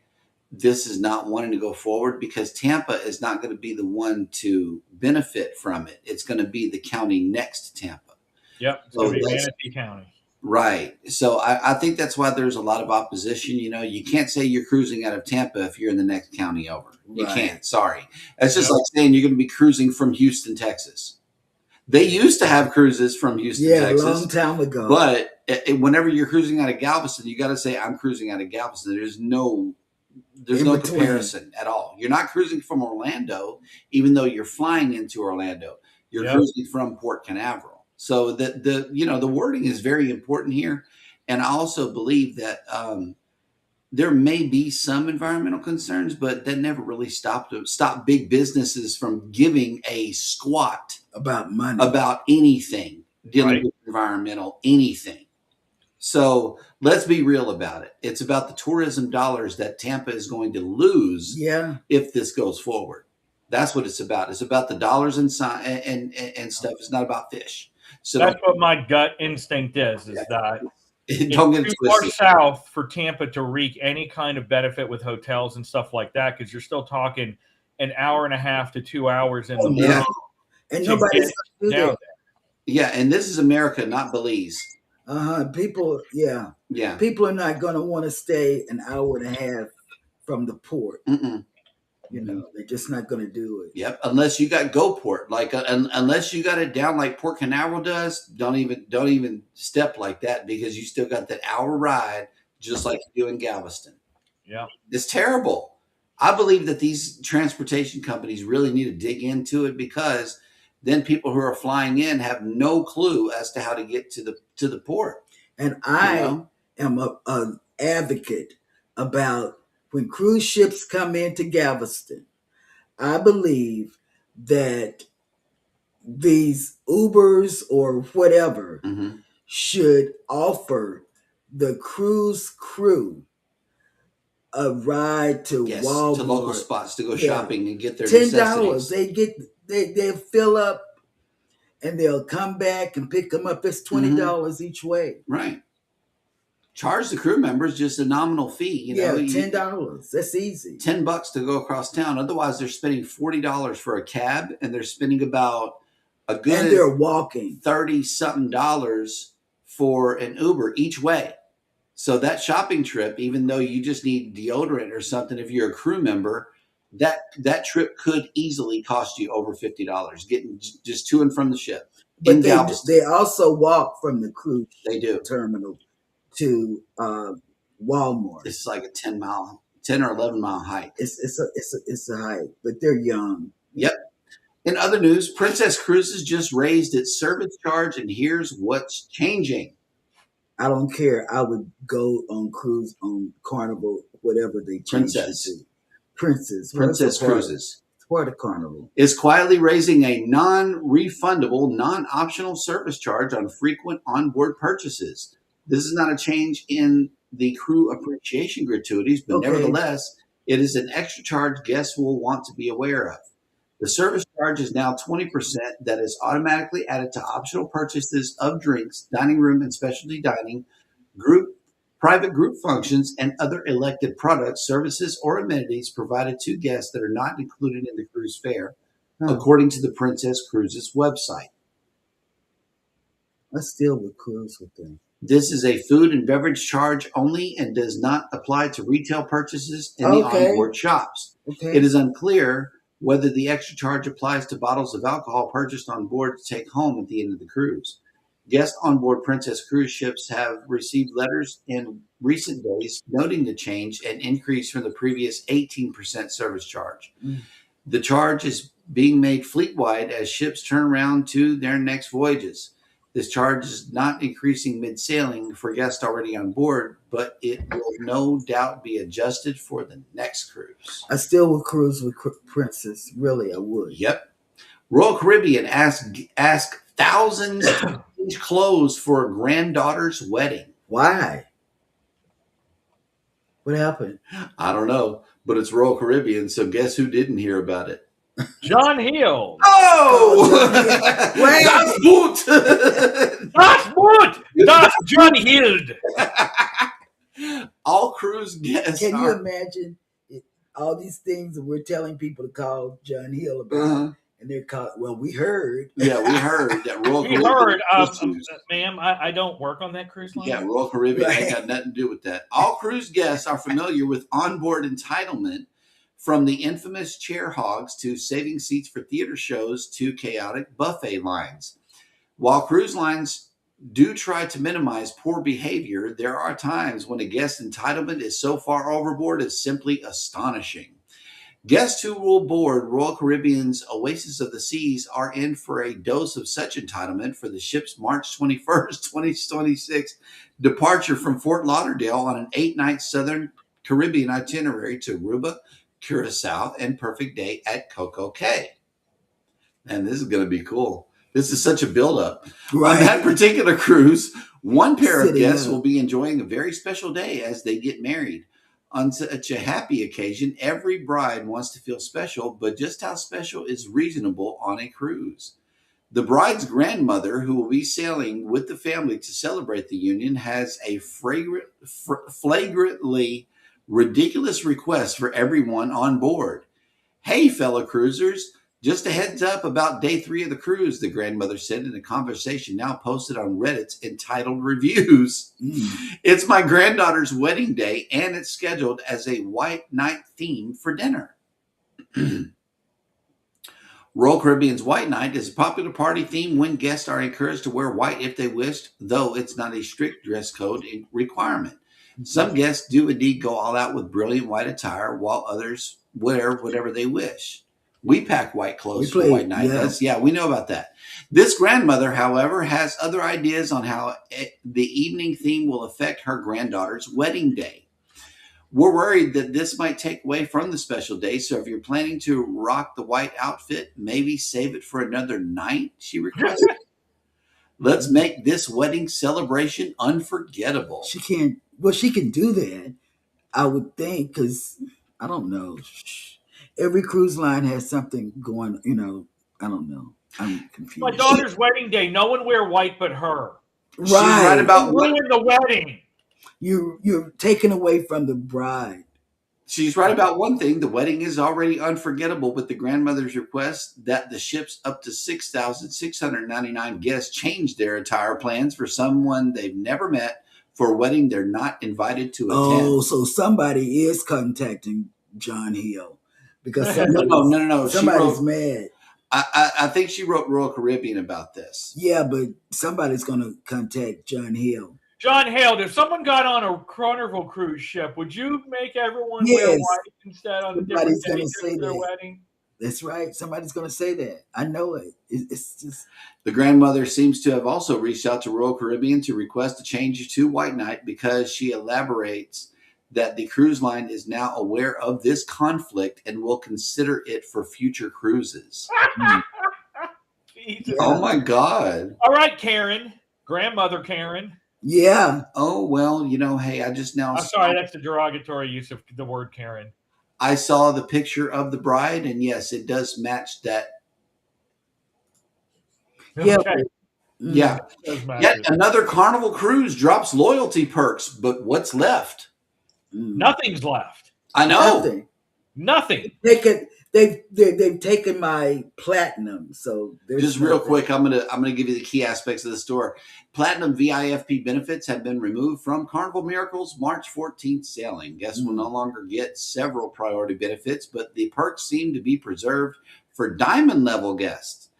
this is not wanting to go forward, because Tampa is not going to be the one to benefit from it. It's going to be the county next to Tampa. Yep, it's going to be Manatee County. Right. So I think that's why there's a lot of opposition. You know, you can't say you're cruising out of Tampa if you're in the next county over. You can't. Sorry. That's just like saying you're going to be cruising from Houston, Texas. They used to have cruises from Houston, Texas. Yeah, a long time ago. But whenever you're cruising out of Galveston, you got to say, I'm cruising out of Galveston. There's no comparison at all. You're not cruising from Orlando, even though you're flying into Orlando. You're cruising from Port Canaveral. So the wording is very important here. And I also believe that there may be some environmental concerns, but that never really stopped big businesses from giving a squat about money. about anything dealing Right. with environmental anything. So let's be real about it. It's about the tourism dollars that Tampa is going to lose Yeah. if this goes forward. That's what it's about. It's about the dollars and stuff. It's not about fish. So That's what my gut instinct is that don't get it's it too far twisted. south for Tampa to wreak any kind of benefit with hotels and stuff like that, because you're still talking an hour and a half to 2 hours in the Yeah. morning And to nobody's get going to do down that. Yeah, and this is America, not Belize. People, yeah. Yeah. People are not going to want to stay an hour and a half from the port. Mm-mm. You know, they're just not going to do it. Yep, unless you got GoPort, like unless you got it down like Port Canaveral does, don't even step like that, because you still got that hour ride just like you do in Galveston. Yeah, it's terrible. I believe that these transportation companies really need to dig into it, because then people who are flying in have no clue as to how to get to the port. And I am an advocate about when cruise ships come into Galveston. I believe that these Ubers or whatever should offer the cruise crew a ride to Walmart, to local spots to go shopping and get their $10. necessities. They'll fill up and they'll come back and pick them up. It's $20 each way. Right. Charge the crew members just a nominal fee. You know, $10. That's easy. $10 to go across town. Otherwise, they're spending $40 for a cab, and they're spending about a good, and they're walking, $30-something for an Uber each way. So that shopping trip, even though you just need deodorant or something, if you're a crew member, that trip could easily cost you over $50 getting just to and from the ship. But they also walk from the cruise terminal to Walmart. It's like a 10 or 11-mile hike. It's a hike, but they're young. Yep. In other news, Princess Cruises just raised its service charge, and here's what's changing. I don't care. I would go on cruise on Carnival, whatever they change it to. Princess Cruises. It's part of Carnival. Is quietly raising a non-refundable, non-optional service charge on frequent onboard purchases. This is not a change in the crew appreciation gratuities, but nevertheless, it is an extra charge guests will want to be aware of. The service charge is now 20% that is automatically added to optional purchases of drinks, dining room and specialty dining, private group functions, and other elected products, services, or amenities provided to guests that are not included in the cruise fare, according to the Princess Cruises website. I still would cruise with them. This is a food and beverage charge only and does not apply to retail purchases in the onboard shops. It is unclear whether the extra charge applies to bottles of alcohol purchased on board to take home at the end of the cruise. Guests on board Princess cruise ships have received letters in recent days noting the change and increase from the previous 18% service charge. The charge is being made fleet-wide as ships turn around to their next voyages. This charge is not increasing mid-sailing for guests already on board, but it will no doubt be adjusted for the next cruise. I still would cruise with Princess. Really, I would. Yep. Royal Caribbean ask thousands to change clothes for a granddaughter's wedding. Why? What happened? I don't know, but it's Royal Caribbean, so guess who didn't hear about it? John Hill. Oh! Das Boot! Das Boot! Das John Hild! All cruise guests Can you imagine all these things that we're telling people to call John Hill about? And they're called, well, we heard. Yeah, we heard that Royal Caribbean. We heard, ma'am, I don't work on that cruise line. Yeah, Royal Caribbean ain't got nothing to do with that. All cruise guests are familiar with onboard entitlement, from the infamous chair hogs to saving seats for theater shows to chaotic buffet lines. While cruise lines do try to minimize poor behavior, there are times when a guest entitlement is so far overboard it's simply astonishing. Guests who will board Royal Caribbean's Oasis of the Seas are in for a dose of such entitlement for the ship's March 21st, 2026 departure from Fort Lauderdale on an 8-night Southern Caribbean itinerary to Aruba, Curacao, and perfect day at Coco Cay. And this is going to be cool. This is such a buildup. Right. On that particular cruise, one pair of Sitting guests up. will be enjoying a very special day as they get married. On such a happy occasion, every bride wants to feel special, but just how special is reasonable on a cruise? The bride's grandmother, who will be sailing with the family to celebrate the union, has a flagrantly ridiculous request for everyone on board. Hey, fellow cruisers, just a heads up about day 3 of the cruise, the grandmother said in a conversation now posted on Reddit entitled Reviews. It's my granddaughter's wedding day, and it's scheduled as a white night theme for dinner. Royal Caribbean's White Night is a popular party theme when guests are encouraged to wear white if they wish, though it's not a strict dress code requirement. Some guests do indeed go all out with brilliant white attire, while others wear whatever they wish. We pack white clothes for White Night. Yeah, we know about that. This grandmother, however, has other ideas on how the evening theme will affect her granddaughter's wedding day. We're worried that this might take away from the special day, so if you're planning to rock the white outfit, maybe save it for another night, she requested. Let's make this wedding celebration unforgettable. She can do that, I would think, because I don't know. Every cruise line has something going, I don't know. I'm confused. My daughter's wedding day. No one wear white but her. Right. She's right about ruin the wedding. You're taken away from the bride. She's right about one thing. The wedding is already unforgettable with the grandmother's request that the ship's up to 6,699 guests change their attire plans for someone they've never met for a wedding they're not invited to attend. Oh, so somebody is contacting John Hill. Because no. Somebody's mad. I think she wrote Royal Caribbean about this. Yeah, but somebody's going to contact John Hill. John Hale, if someone got on a Carnival cruise ship, would you make everyone wear white instead on the different days of their wedding? That's right. Somebody's going to say that. I know it. It's just... The grandmother seems to have also reached out to Royal Caribbean to request a change to White Night because she elaborates that the cruise line is now aware of this conflict and will consider it for future cruises. Oh, my God. All right, Karen. Grandmother Karen. Yeah. Oh, well, hey, I just now... I'm sorry, that's a derogatory use of the word Karen. I saw the picture of the bride, and yes, it does match that. Yeah. Okay. Yeah. Yet another Carnival cruise drops loyalty perks, but what's left? Nothing's left. I know. Nothing. They've taken my platinum, so just real quick, I'm gonna give you the key aspects of the store. Platinum VIFP benefits have been removed from Carnival Miracle's March 14th sailing. Guests will no longer get several priority benefits, but the perks seem to be preserved for diamond level guests.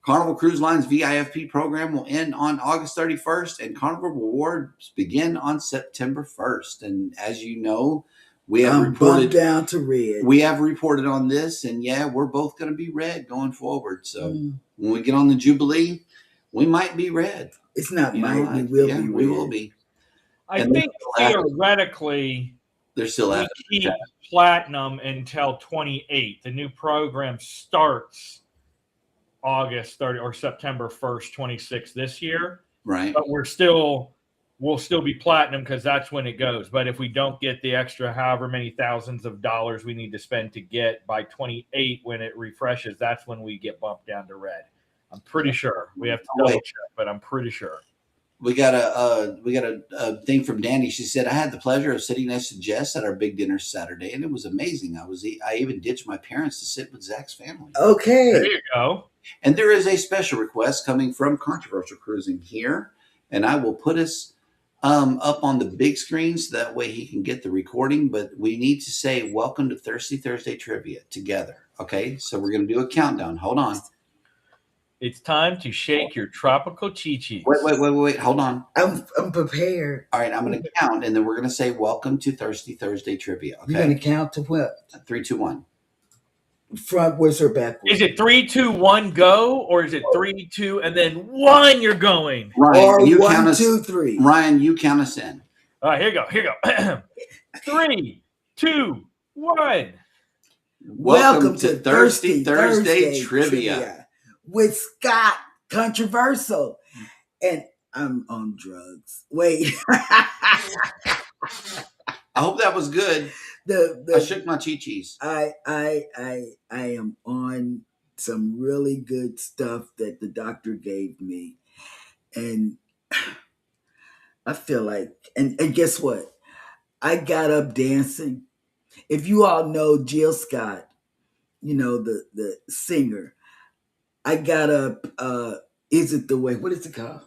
Carnival Cruise Line's VIFP program will end on August 31st, and Carnival rewards begin on September 1st. And as you know, we have reported down to red. We have reported on this, and we're both going to be red going forward. So when we get on the Jubilee, we might be red. It's not might. We will be red. We will be. I think theoretically, they're still we keep platinum until 28. The new program starts August 30 or September 1st, 26 this year. Right. But we'll still be platinum because that's when it goes. But if we don't get the extra however many thousands of dollars we need to spend to get by 28 when it refreshes, that's when we get bumped down to red. I'm pretty sure. We have to double check, but I'm pretty sure. We got a thing from Danny. She said, I had the pleasure of sitting next to Jess at our big dinner Saturday, and it was amazing. I even ditched my parents to sit with Zach's family. Okay. There you go. And there is a special request coming from Controversial Cruising here, and I will put us up on the big screen so that way he can get the recording. But we need to say welcome to Thirsty Thursday Trivia together. Okay, so we're going to do a countdown. Hold on. It's time to shake your tropical chi-chis. Wait. Hold on. I'm prepared. All right, I'm going to count, and then we're going to say welcome to Thirsty Thursday Trivia. Okay? You're going to count to what? 3, 2, 1. Frontwards or backwards? Is it 3, 2, 1, go, or is it 3, 2, and then 1? You're going. Ryan, or you 1, count us, 2, 3. Ryan, you count us in. All right, here you go. 3, 2, 1. Welcome to Thirsty Thursday Trivia with Scott Controversial. And I'm on drugs. Wait. I hope that was good. I shook my chi-chis. I am on some really good stuff that the doctor gave me. And I feel like, and guess what? I got up dancing. If you all know Jill Scott, you know, the singer, I got up, Is It the Way? What is it called?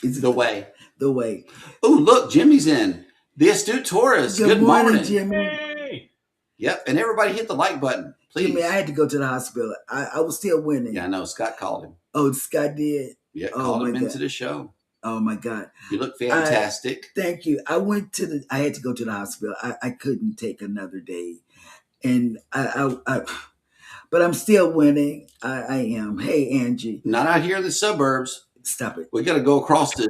Is it The Way? The Way. Oh, look, Jimmy's in. The Astute Taurus. Good morning, Jimmy. Hey. Yep, and everybody hit the like button, please. Jimmy, I had to go to the hospital. I was still winning. Yeah, I know. Scott called him. Oh, Scott did? Yeah, called him into the show. Oh, my God. You look fantastic. Thank you. I had to go to the hospital. I couldn't take another day. And but I'm still winning. I am. Hey, Angie. Not out here in the suburbs. Stop it. We got to go across the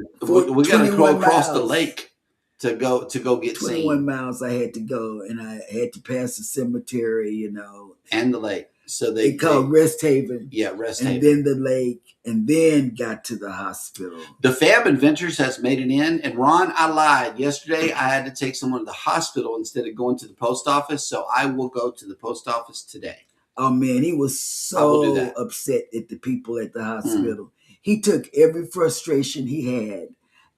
lake to go get 21 seen. miles I had to go, and I had to pass the cemetery, you know, and the lake. So they called Rest Haven. Yeah, Rest and Haven. And then the lake, and then got to the hospital. The Fab Adventures has made it in. And Ron, I lied. Yesterday, I had to take someone to the hospital instead of going to the post office. So I will go to the post office today. Oh, man, he was so upset at the people at the hospital. He took every frustration he had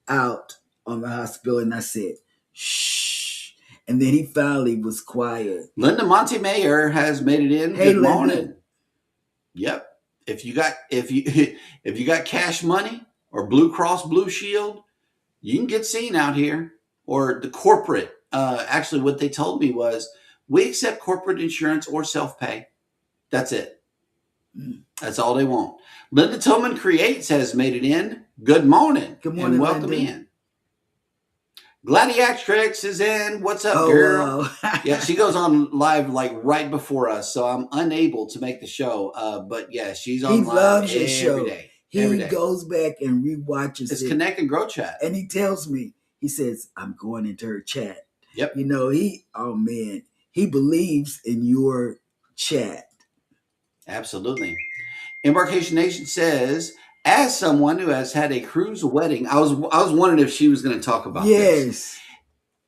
out on the hospital, and I said, shh. And then he finally was quiet. Linda Montemayor has made it in. Hey, good morning. Linda. Yep. If you got cash money or Blue Cross Blue Shield, you can get seen out here. Or the corporate. Actually, what they told me was, we accept corporate insurance or self-pay. That's it. That's all they want. Linda Tillman Creates has made it in. Good morning. Good morning, and welcome Linda. in. Gladiatrix is in. What's up, girl? Wow. Yeah, she goes on live like right before us, so I'm unable to make the show. But yeah, she's on live loves your every show. day. He goes back and rewatches It's Connect and Grow Chat. And he tells me, he says, I'm going into her chat. Yep. You know, he believes in your chat. Absolutely. Embarkation Nation says, as someone who has had a cruise wedding, I was wondering if she was going to talk about this. Yes.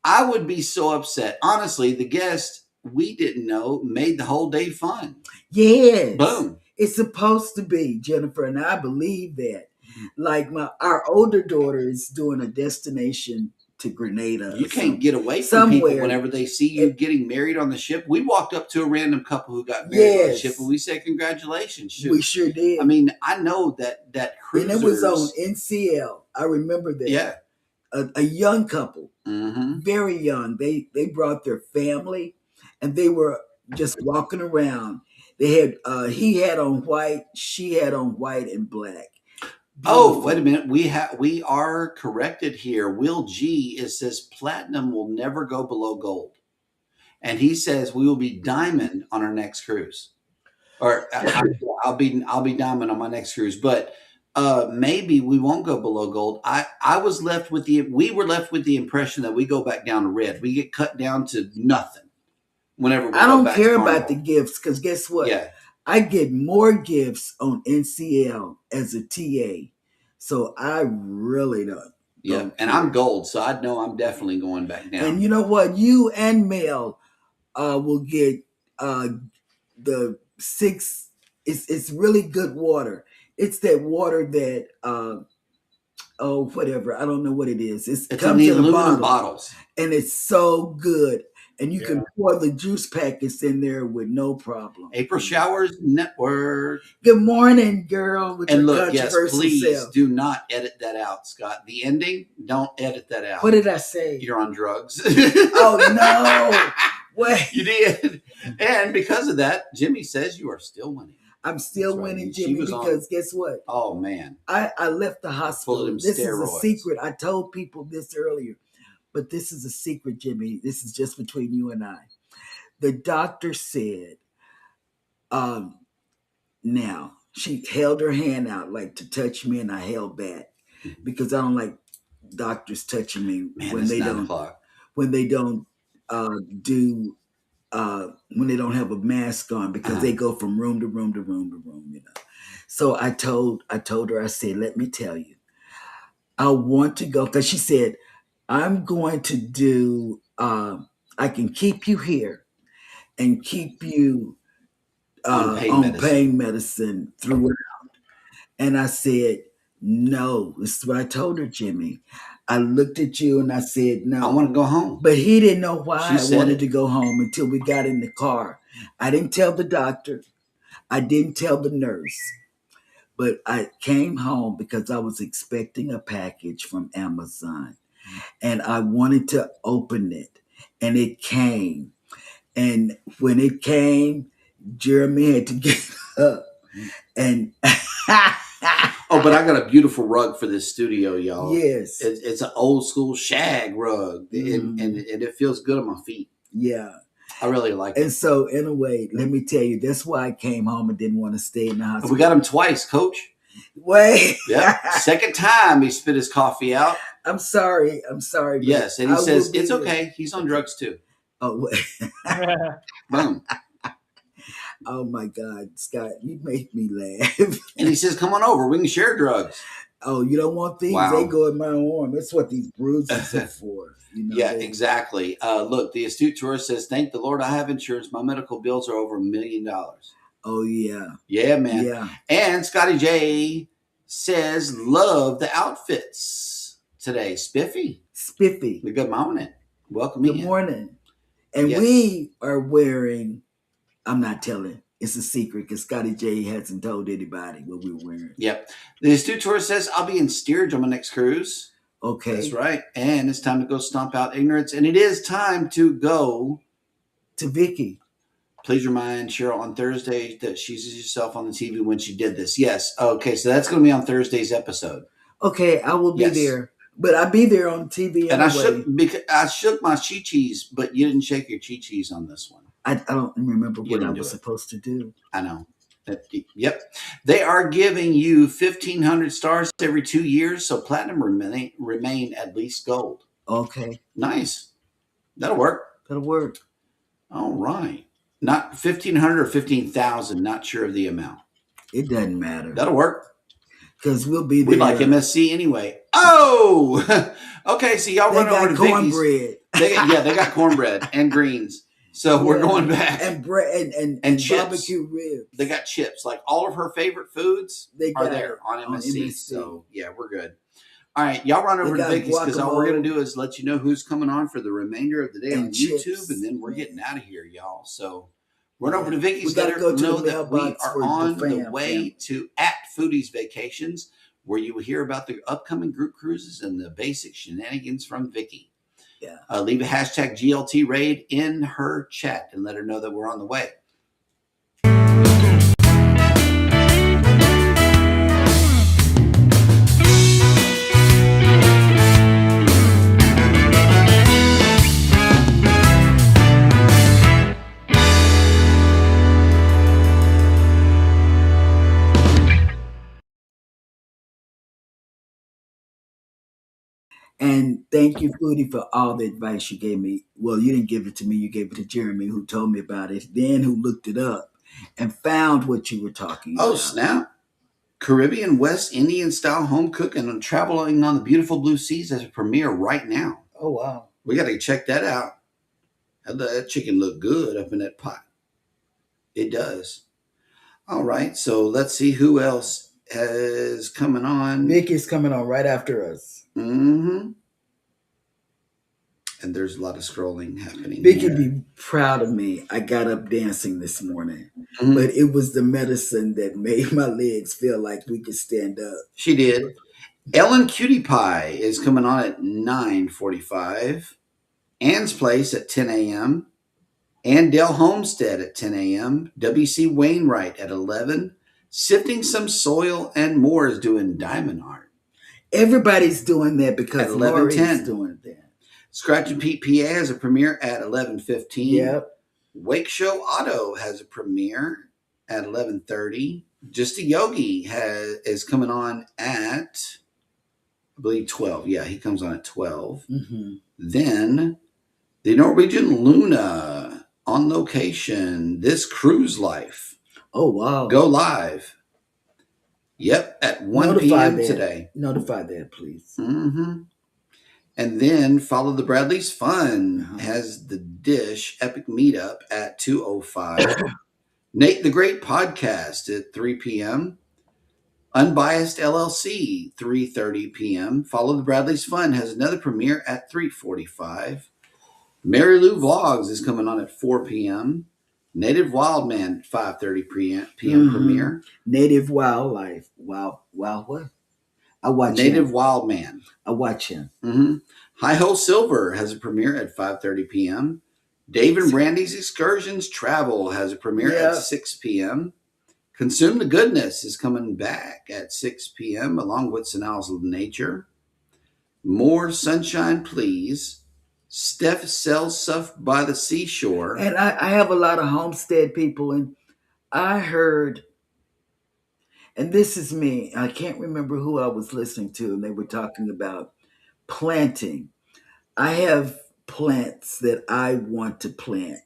I would be so upset. Honestly, the guest we didn't know made the whole day fun. Yes. Boom. It's supposed to be, Jennifer, and I believe that. Like our older daughter is doing a destination to Grenada. You can't get away from somewhere. People whenever they see you getting married on the ship. We walked up to a random couple who got married on the ship, and we said, congratulations. Shoot. We sure did. I mean, I know that cruisers. And it was on NCL. I remember that. Yeah. A young couple, very young. They brought their family, and they were just walking around. They had he had on white, she had on white and black. Beautiful. Oh, wait a minute. We are corrected here. Will G says platinum will never go below gold. And he says we will be diamond on our next cruise. Or I'll be diamond on my next cruise. But maybe we won't go below gold. We were left with the impression that we go back down to red. We get cut down to nothing whenever we I go don't back care to about the gifts, because guess what? Yeah. I get more gifts on NCL as a TA. So I really don't. Yeah. And I'm gold, so I know I'm definitely going back down. And you know what? You and Mel will get the 6. It's really good water. It's that water that whatever. I don't know what it is. It comes in the in aluminum bottles. And it's so good. And you can pour the juice packets in there with no problem. April Showers Network. Good morning, girl. With and your look, yes, please self. do not edit that out, Scott. The ending, don't edit that out. What did I say? You're on drugs. Oh, no. Wait. You did. And because of that, Jimmy says you are still winning. I'm still winning, Jimmy, because guess what? Oh, man. I left the hospital. This steroids. Is a secret. I told people this earlier. But this is a secret, Jimmy. This is just between you and I. The doctor said, now, she held her hand out like to touch me, and I held back because I don't like doctors touching me when they don't do when they don't have a mask on because they go from room to room to room to room, you know. So I told her, I said, let me tell you, I want to go because she said, I'm going to do I can keep you here and keep you on pain medicine through it. And I said, no. This is what I told her, Jimmy. I looked at you and I said, no. I want to go home. But he didn't know why I wanted to go home until we got in the car. I didn't tell the doctor. I didn't tell the nurse. But I came home because I was expecting a package from Amazon. And I wanted to open it. And it came. And when it came, Jeremy had to get up. And oh, but I got a beautiful rug for this studio, y'all. Yes. It's an old school shag rug. And it feels good on my feet. Yeah. I really like it. And so, in a way, let me tell you, that's why I came home and didn't want to stay in the hospital. We got him twice, Coach. Wait. Yeah. Second time he spit his coffee out. I'm sorry. Yes. And he says, it's okay. He's on drugs too. Oh, boom. Oh, my God. Scott, you make me laugh. And he says, come on over. We can share drugs. Oh, you don't want these? Wow. They go in my arm. That's what these bruises are for. You know, yeah, exactly. Look, the astute tourist says, thank the Lord I have insurance. My medical bills are over $1 million. Oh, yeah. Yeah, man. Yeah. And Scotty J says, love the outfits today. Spiffy. The good morning. Welcome in. Good morning. And we are wearing, I'm not telling. It's a secret because Scotty J hasn't told anybody what we're wearing. Yep. The astute tourist says, I'll be in steerage on my next cruise. Okay. That's right. And it's time to go stomp out ignorance. And it is time to go to Vicky. Please remind Cheryl on Thursday that she sees herself on the TV when she did this. Yes. Okay. So that's going to be on Thursday's episode. Okay. I will be there. But I'll be there on TV and anyway. I shook my chi-chis, but you didn't shake your chi-chis on this one. I don't remember what I was supposed to do. I know. Yep. They are giving you 1,500 stars every 2 years, so platinum remain at least gold. Okay. Nice. That'll work. All right. Not 1,500 or 15,000. Not sure of the amount. It doesn't matter. That'll work. Because we'll be there. We like MSC anyway. Oh! Okay, so y'all run over to cornbread. Vicky's. They got cornbread and greens. So we're going back. And bread and chips. Barbecue ribs. They got chips. Like all of her favorite foods are there on MSC. So yeah, we're good. All right, y'all run over to Vicky's because all we're going to do is let you know who's coming on for the remainder of the day on YouTube, and then we're getting out of here, y'all. So run over to Vicky's. Let her know that we are on the way to at Foodies Vacations, where you will hear about the upcoming group cruises and the basic shenanigans from Vicky. Yeah. Leave a hashtag GLT raid in her chat and let her know that we're on the way. And thank you, Foodie, for all the advice you gave me. Well, you didn't give it to me. You gave it to Jeremy, who told me about it, then who looked it up and found what you were talking about. Oh, snap. Caribbean West Indian style home cooking and traveling on the beautiful blue seas as a premiere right now. Oh, wow. We got to check that out. That chicken look good up in that pot. It does. All right. So let's see who else is coming on. Vicky's coming on right after us. Mm-hmm. And there's a lot of scrolling happening. Vicky be proud of me. I got up dancing this morning, but it was the medicine that made my legs feel like we could stand up. She did. Ellen Cutie Pie is coming on at 9:45. Ann's Place at 10 a.m. Andale Homestead at 10 a.m. W.C. Wainwright at 11. Sifting Some Soil and More is doing diamond art. Everybody's doing that because Lori's doing that. Scratch and Pete PA has a premiere at 11:15. Yep. Wake Show Auto has a premiere at 11:30. Just a Yogi is coming on at, I believe, 12. Yeah, he comes on at 12. Mm-hmm. Then The Norwegian Luna on location. This cruise life. Oh, wow. Go live. Yep, at 1 p.m. today. Notify that, please. Mm-hmm. And then Follow the Bradley's Fun has the Dish Epic Meetup at 2:05. Nate the Great Podcast at 3 p.m. Unbiased LLC, 3:30 p.m. Follow the Bradley's Fun has another premiere at 3:45. Mary Lou Vlogs is coming on at 4 p.m. Native Wildman, 5:30 p.m. premiere. Native Wildlife. Wow, what? I watch Native him. Wildman. I watch him. Mm-hmm. Hi Ho Silver has a premiere at 5:30 p.m. Dave and Brandy's Excursions Travel has a premiere at 6 p.m. Consume the Goodness is coming back at 6 p.m. along with Sonals of Nature. More Sunshine Please. Steph sells stuff by the seashore. And I have a lot of homestead people, and I heard, and this is me, I can't remember who I was listening to, and they were talking about planting. I have plants that I want to plant.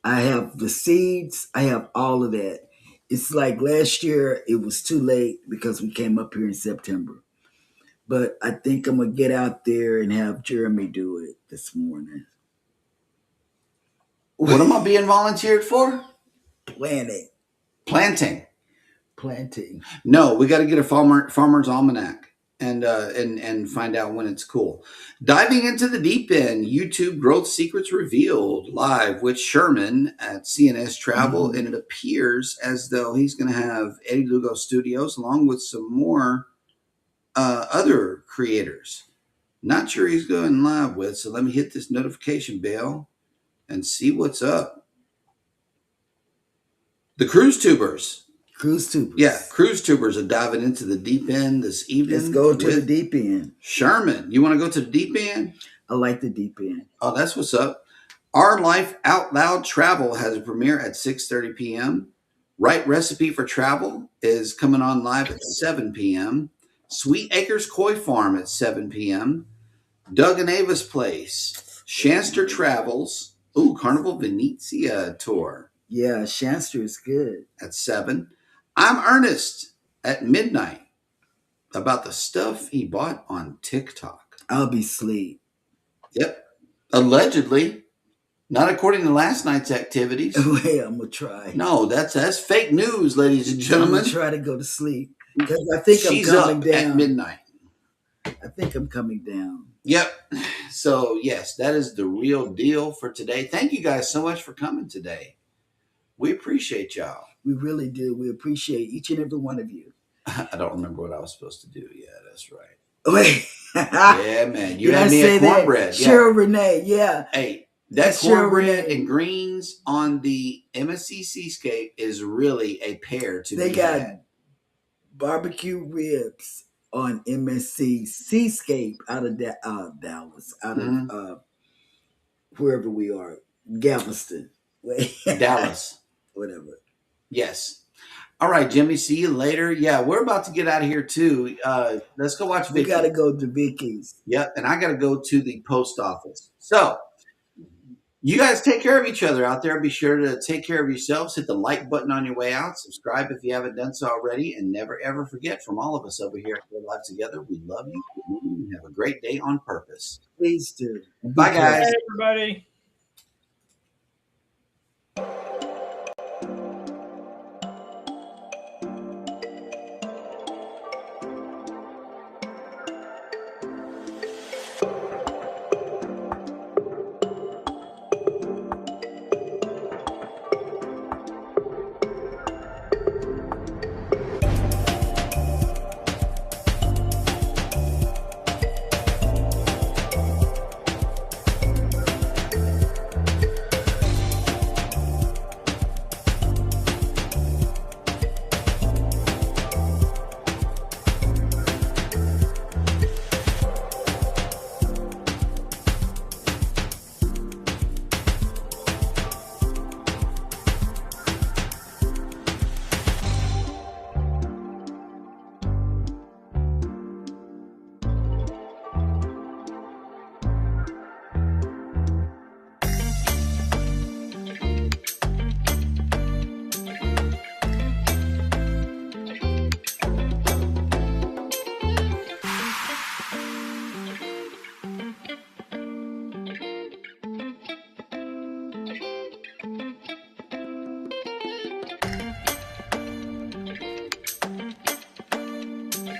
I have the seeds, I have all of that. It's like last year, it was too late because we came up here in September. But I think I'm going to get out there and have Jeremy do it this morning. What am I being volunteered for? Planting. No, we got to get a farmer's almanac and find out when it's cool. Diving into the deep end, YouTube growth secrets revealed live with Sherman at CNS Travel, and it appears as though he's going to have Eddie Lugo Studios along with some more other creators. Not sure he's going live with, so let me hit this notification bell and see what's up. The Cruise Tubers. Yeah, Cruise Tubers are diving into the deep end this evening. Let's go to the deep end. Sherman, you want to go to the deep end? I like the deep end. Oh, that's what's up. Our Life Out Loud Travel has a premiere at 6:30 p.m. Right Recipe for Travel is coming on live at 7 p.m. Sweet Acres Koi Farm at 7 p.m. Doug and Ava's Place. Shanster Travels. Ooh, Carnival Venezia Tour. Yeah, Shanster is good. At 7. I'm Ernest at midnight about the stuff he bought on TikTok. I'll be asleep. Yep. Allegedly. Not according to last night's activities. Wait, I'm going to try. No, that's fake news, ladies and gentlemen. I'm going to try to go to sleep. Because I think She's I'm coming up down. at midnight. I think I'm coming down. Yep. So, yes, that is the real deal for today. Thank you guys so much for coming today. We appreciate y'all. We really do. We appreciate each and every one of you. I don't remember what I was supposed to do. Yeah, that's right. Wait. Yeah, man. You had me at cornbread. Yeah. Cheryl Renee, yeah. Hey, that cornbread and greens on the MSC Seascape is really a pair to They be got had. barbecue ribs on MSC Seascape out of Dallas, out of wherever we are, Galveston. Dallas. Whatever. Yes. All right, Jimmy. See you later. Yeah, we're about to get out of here too. Let's go watch Vicky. We got to go to Vicky's. Yep, and I got to go to the post office. So, you guys take care of each other out there. Be sure to take care of yourselves. Hit the like button on your way out. Subscribe if you haven't done so already. And never, ever forget, from all of us over here at Good Life Together, we love you. Have a great day on purpose. Please do. Bye, guys. Bye, everybody.